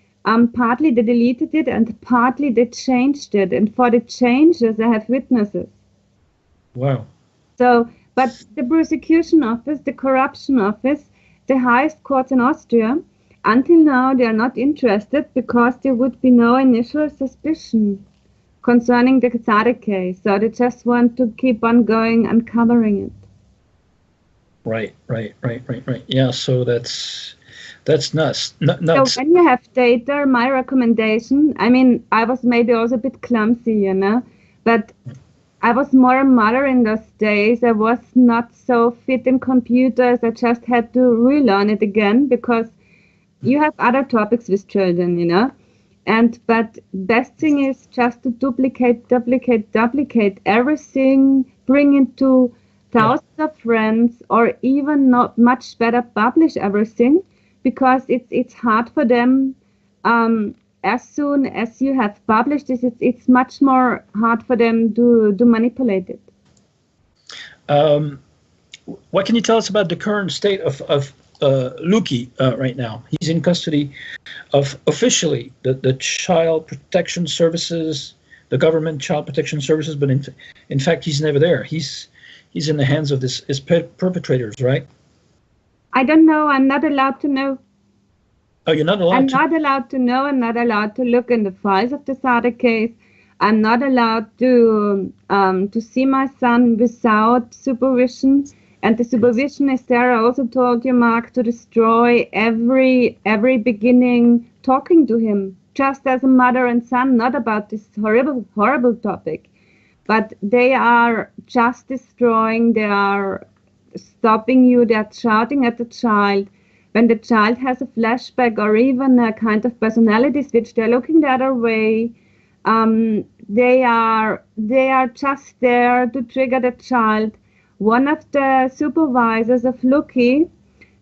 Partly they deleted it and partly they changed it. And for the changes, I have witnesses. Wow. So, but the prosecution office, the corruption office, the highest courts in Austria, until now they are not interested because there would be no initial suspicion concerning the Sadegh case. So they just want to keep on going and covering it. Right. Yeah, so that's nuts. So when you have data, my recommendation, I mean, I was maybe also a bit clumsy, but I was more a mother in those days. I was not so fit in computers. I just had to relearn it again because you have other topics with children, but best thing is just to duplicate everything, bring it to thousands of friends, or even not much better publish everything, because it's hard for them. As soon as you have published this, it's much more hard for them to manipulate it. What can you tell us about the current state of Luki right now? He's in custody of officially the Child Protection Services, the government Child Protection Services, but in fact he's never there. He's in the hands of his perpetrators, right? I don't know. I'm not allowed to know. Oh, you're not allowed I'm not allowed to know. I'm not allowed to look in the files of the Sadegh case. I'm not allowed to see my son without supervision. And the supervision is there. I also told you, Marc, to destroy every beginning talking to him, just as a mother and son, not about this horrible topic. But they are just destroying. They are stopping you. They are shouting at the child. When the child has a flashback or even a kind of personality switch, they're looking the other way. They are just there to trigger the child. One of the supervisors of Luki,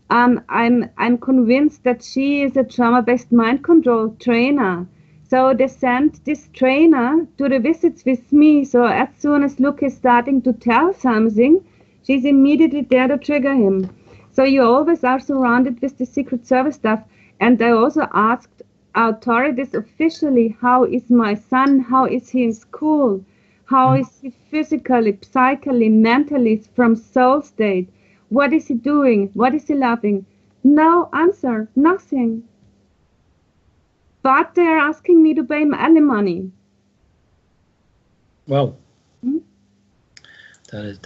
I'm convinced that she is a trauma-based mind control trainer. So they sent this trainer to the visits with me. So as soon as Luki is starting to tell something, she's immediately there to trigger him. So you always are surrounded with the Secret Service stuff. And I also asked authorities officially, how is my son? How is he in school? How is he physically, psychically, mentally, from soul state? What is he doing? What is he loving? No answer, nothing. But they're asking me to pay him alimony. Wow. That's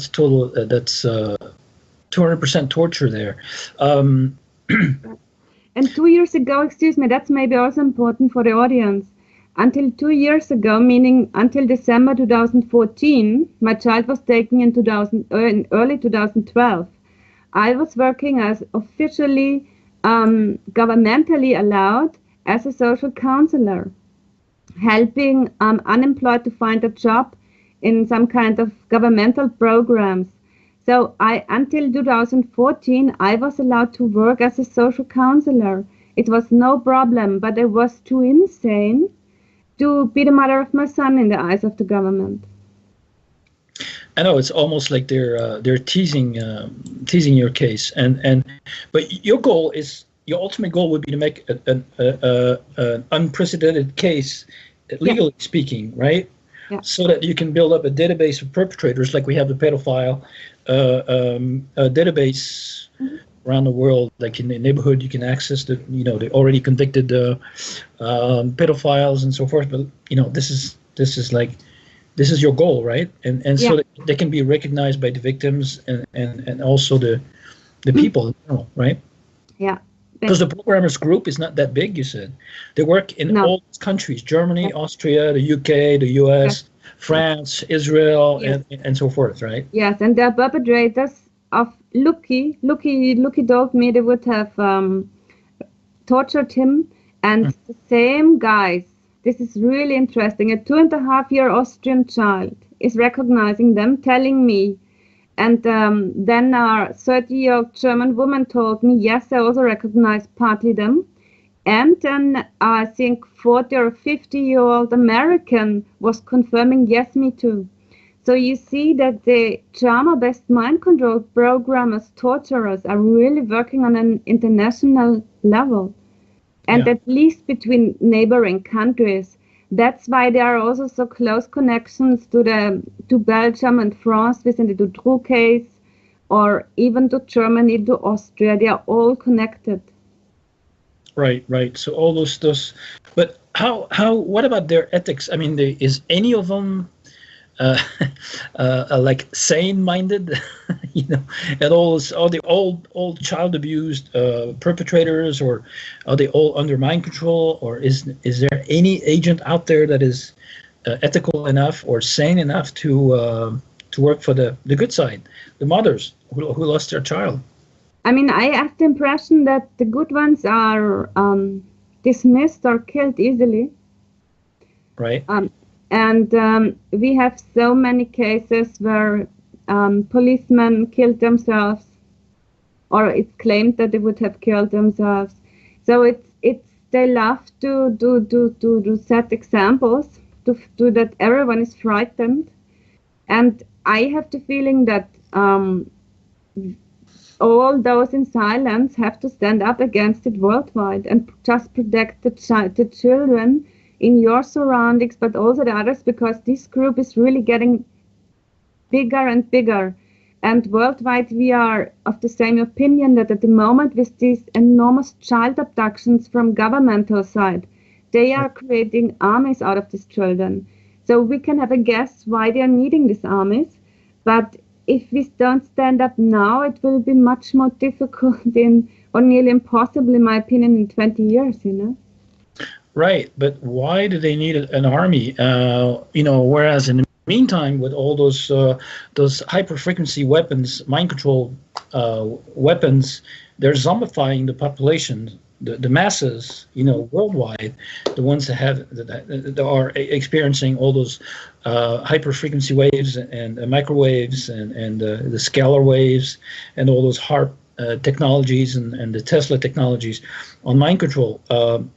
total. That's 200% torture there. And 2 years ago, excuse me, that's maybe also important for the audience. Until 2 years ago, meaning until December 2014, my child was taken in early 2012. I was working as officially, governmentally allowed as a social counselor, helping unemployed to find a job in some kind of governmental programs. So until 2014, I was allowed to work as a social counselor. It was no problem, but I was too insane to be the mother of my son in the eyes of the government. I know it's almost like they're teasing your case, but your ultimate goal would be to make an unprecedented case, legally speaking, right? Yeah. So that you can build up a database of perpetrators, like we have the pedophile database around the world. Like in the neighborhood, you can access the already convicted pedophiles and so forth. But this is your goal, right? And so that they can be recognized by the victims and also the people in general, right? Yeah. Because the programmers group is not that big, you said. They work in all countries: Germany, Austria, the UK, the US, France, Israel, and so forth, right? Yes, and the perpetrators of Luki told me they would have tortured him, and the same guys, this is really interesting, a 2.5-year Austrian child is recognizing them, telling me, and then our 30-year-old German woman told me, yes, I also recognize partly them. And then I think 40 or 50-year-old American was confirming, yes, me too. So you see that the trauma-based mind control programmers, torturers, are really working on an international level. And at least between neighboring countries. That's why there are also so close connections to Belgium and France within the Dutroux case, or even to Germany, to Austria. They are all connected. Right. So all those, but what about their ethics? I mean, is any of them like sane-minded? And all the old child abused perpetrators, or are they all under mind control, or is there any agent out there that is ethical enough or sane enough to work for the good side, the mothers who lost their child? I mean, I have the impression that the good ones are dismissed or killed easily. Right. And we have so many cases where policemen killed themselves, or it's claimed that they would have killed themselves. So they love to set examples to that everyone is frightened. And I have the feeling that all those in silence have to stand up against it worldwide and just protect the children in your surroundings, but also the others, because this group is really getting bigger and bigger. And worldwide, we are of the same opinion that at the moment, with these enormous child abductions from governmental side, they are creating armies out of these children. So we can have a guess why they are needing these armies. But if we don't stand up now, it will be much more difficult or nearly impossible, in my opinion, in 20 years, Right, but why do they need an army? Whereas in the meantime, with all those hyper-frequency weapons, mind control weapons, they're zombifying the population, the masses, worldwide, the ones that are experiencing all those hyper-frequency waves and microwaves and the scalar waves and all those HARP technologies and the Tesla technologies on mind control. And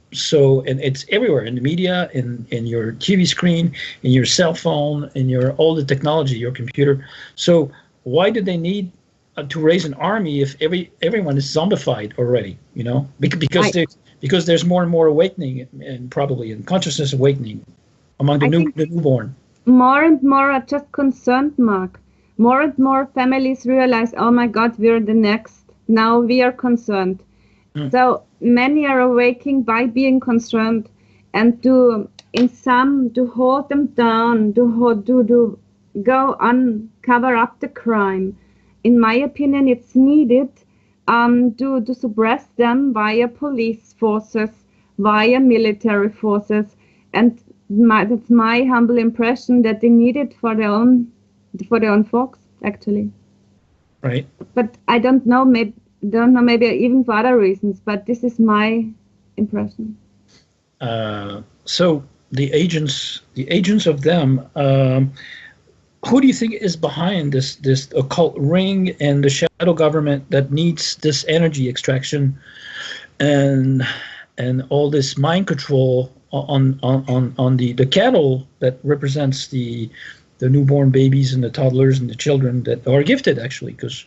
it's everywhere in the media, in your TV screen, in your cell phone, in all the technology, your computer. So why do they need to raise an army if everyone is zombified already? Because there's more and more awakening, and probably consciousness awakening among the newborn. More and more are just concerned, Marc. More and more families realize, oh my God, we're the next. Now we are concerned. So many are awaking by being concerned, and to hold them down, to go cover up the crime. In my opinion, it's needed to suppress them via police forces, via military forces, and that's my humble impression, that they need it for their own folks, actually. Right. But I don't know, maybe even for other reasons, but this is my impression. So the agents of them, who do you think is behind this occult ring and the shadow government that needs this energy extraction and all this mind control on the cattle that represents the newborn babies and the toddlers and the children that are gifted, actually, because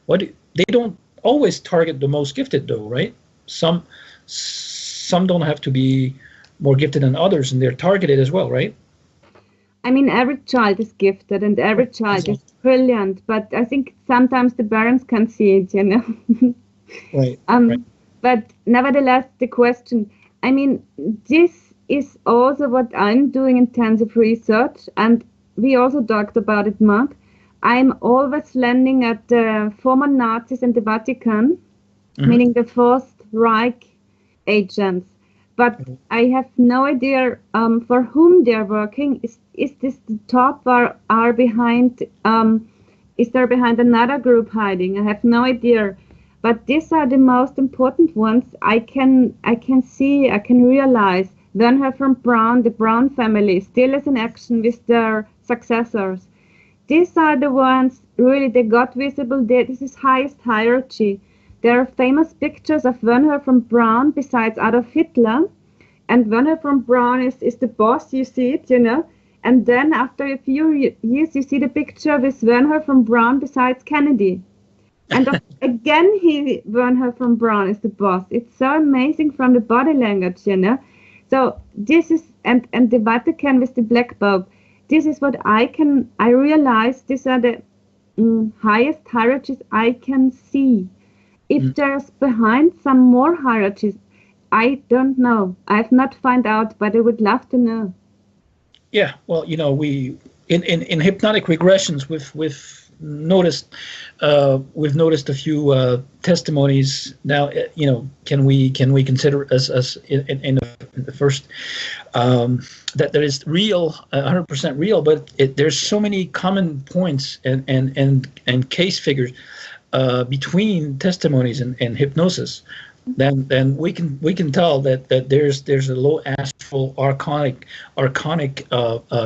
they don't always target the most gifted, though, right? Some don't have to be more gifted than others, and they're targeted as well, right? I mean, every child is gifted and every child is brilliant, but I think sometimes the parents can see it, Right. Right. But nevertheless, the question, I mean, this is also what I'm doing intensive research, and we also talked about it, Marc. I'm always landing at the former Nazis in the Vatican, meaning the Fourth Reich agents. But I have no idea for whom they're working. Is this the top, or is there behind another group hiding? I have no idea. but these are the most important ones. I can see, I can realize. Werner von Braun, the Braun family, still is in action with their successors. These are the ones really they got visible. This is highest hierarchy. There are famous pictures of Werner von Braun besides Adolf Hitler, and Werner von Braun is the boss. You see it, you know. And then after a few years, you see the picture with Werner von Braun besides Kennedy. And again, Werner von Braun is the boss. It's so amazing from the body language, you know. So this is, and the Vatican with the Black Pope, this is what I realize, these are the highest hierarchies I can see. If there's behind some more hierarchies, I don't know. I've not found out, but I would love to know. Yeah, well, you know, we in hypnotic regressions, we've noticed a few testimonies. Now, you know, can we consider as in the first that there is real, 100% real, but there's so many common points and case figures between testimonies and hypnosis. Then we can tell that there's a low astral archonic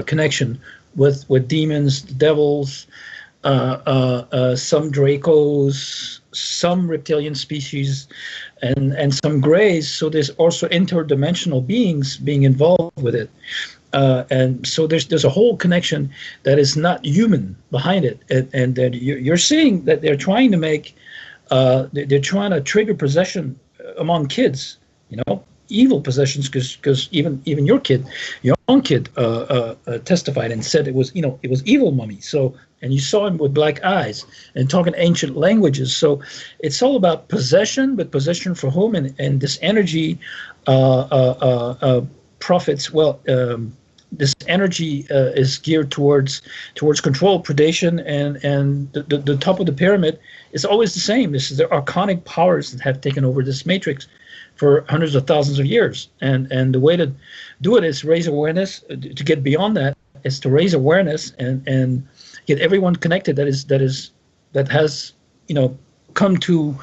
connection with demons, devils, some Dracos, some reptilian species, and some greys. So there's also interdimensional beings being involved with it, and so there's a whole connection that is not human behind it, and that you're seeing that they're trying to make, they're trying to trigger possession among kids, you know, evil possessions, because even your own kid testified and said it was evil mummy. So, and you saw him with black eyes and talking ancient languages. So it's all about possession, but possession for whom? And this energy profits. Well, this energy is geared towards control, predation, and the top of the pyramid is always the same. This is the archonic powers that have taken over this matrix for hundreds of thousands of years. And the way to do it is raise awareness. To get beyond that is to raise awareness and get everyone connected that has, you know, come to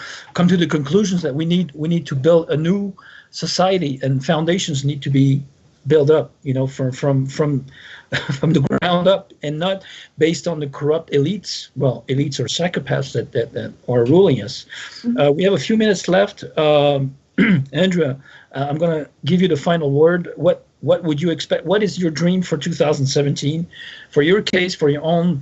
the conclusions that we need to build a new society, and foundations need to be built up, you know, from the ground up, and not based on the corrupt elites. Well, elites or psychopaths that are ruling us. We have a few minutes left. Andrea, I'm going to give you the final word. What would you expect? What is your dream for 2017, for your case, for your own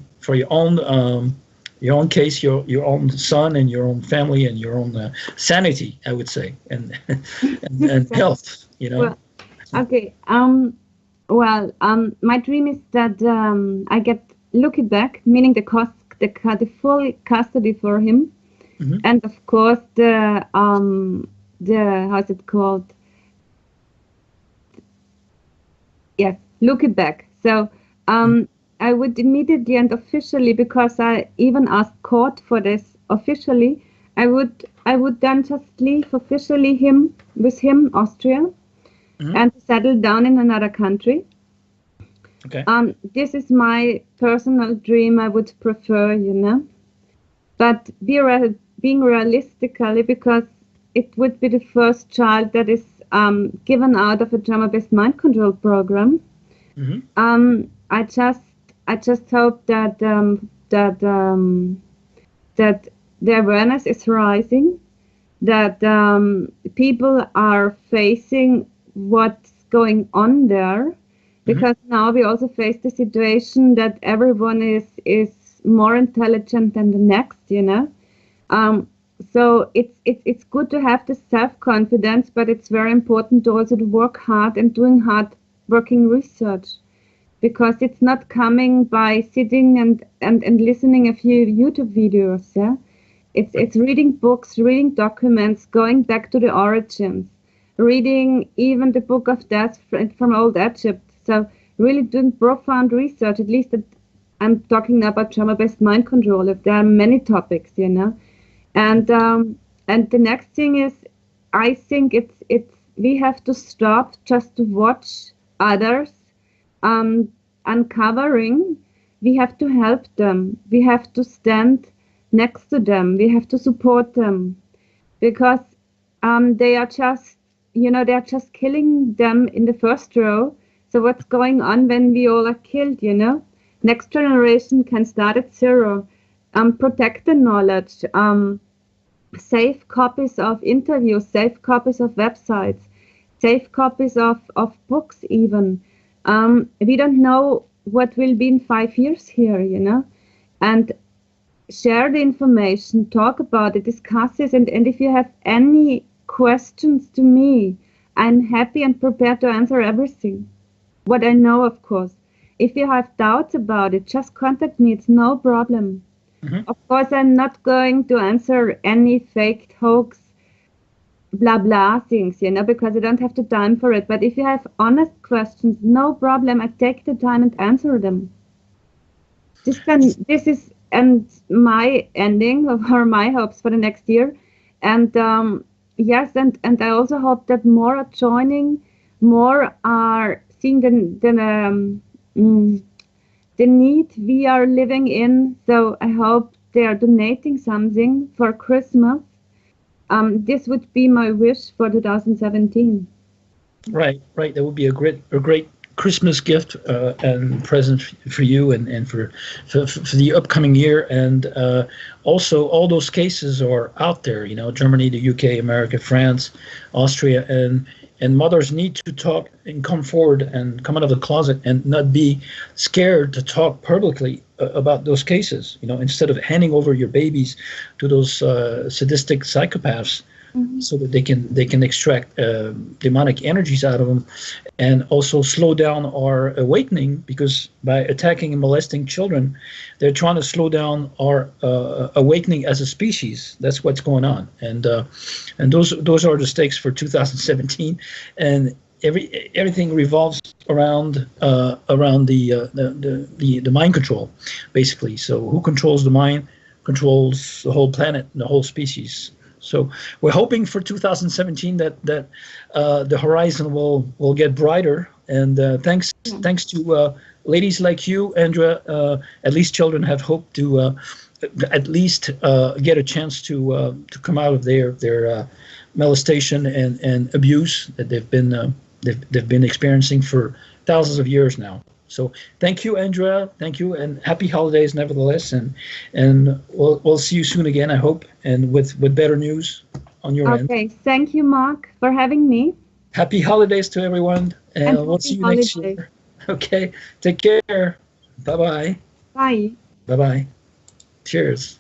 case, your own son and your own family and your own sanity, I would say, and health, you know. Well, okay. My dream is that I get Lucky back, meaning the full custody for him, and of course the how's it called? Yes, Lucky back. So I would immediately and officially, because I even asked court for this officially, I would then just leave officially with him Austria. And settle down in another country. Okay. This is my personal dream. I would prefer, you know, but being realistically, because it would be the first child that is given out of a trauma-based mind control program. I just hope that the awareness is rising, that people are facing what's going on there, because now we also face the situation that everyone is more intelligent than the next, you know. So it's good to have the self-confidence, but it's very important to also work hard and doing hard working research, because it's not coming by sitting and listening a few YouTube videos. Yeah, it's reading books, reading documents, going back to the origins, reading even the Book of Death from Old Egypt. So really doing profound research, at least that I'm talking now about trauma-based mind control. If there are many topics, you know. And the next thing is, I think it's we have to stop just to watch others uncovering. We have to help them. We have to stand next to them. We have to support them. because they are just, they're just killing them in the first row. So what's going on when we all are killed, Next generation can start at zero. Protect the knowledge. Save copies of interviews, save copies of websites, save copies of books even. We don't know what will be in 5 years here, and share the information, talk about it, discuss it, and if you have any questions to me, I'm happy and prepared to answer everything. What I know, of course. If you have doubts about it, just contact me. It's no problem. Mm-hmm. Of course, I'm not going to answer any fake hoax, blah, blah things, because I don't have the time for it. But if you have honest questions, no problem. I take the time and answer them. This is and my ending or my hopes for the next year. And yes, and I also hope that more are joining, more are seeing the need we are living in. So I hope they are donating something for Christmas. This would be my wish for 2017. Right. That would be a great Christmas gift and present for you and for the upcoming year. And also, all those cases are out there. Germany, the UK, America, France, Austria, and mothers need to talk and come forward and come out of the closet and not be scared to talk publicly about those cases. Instead of handing over your babies to those sadistic psychopaths, mm-hmm. so that they can extract demonic energies out of them, and also slow down our awakening, because by attacking and molesting children, they're trying to slow down our awakening as a species. That's what's going on, and those are the stakes for 2017, and everything revolves around the mind control, basically. So who controls the mind controls the whole planet and the whole species. So we're hoping for 2017 that the horizon will get brighter. And thanks to ladies like you, Andrea, at least children have hope to at least get a chance to come out of their molestation and abuse that they've been experiencing for thousands of years now. So thank you, Andrea. Thank you, and happy holidays, nevertheless. And we'll see you soon again, I hope, and with better news on your end. Okay, thank you, Marc, for having me. Happy holidays to everyone, and we'll see you next year. Okay, take care. Bye-bye. Bye. Bye-bye. Cheers.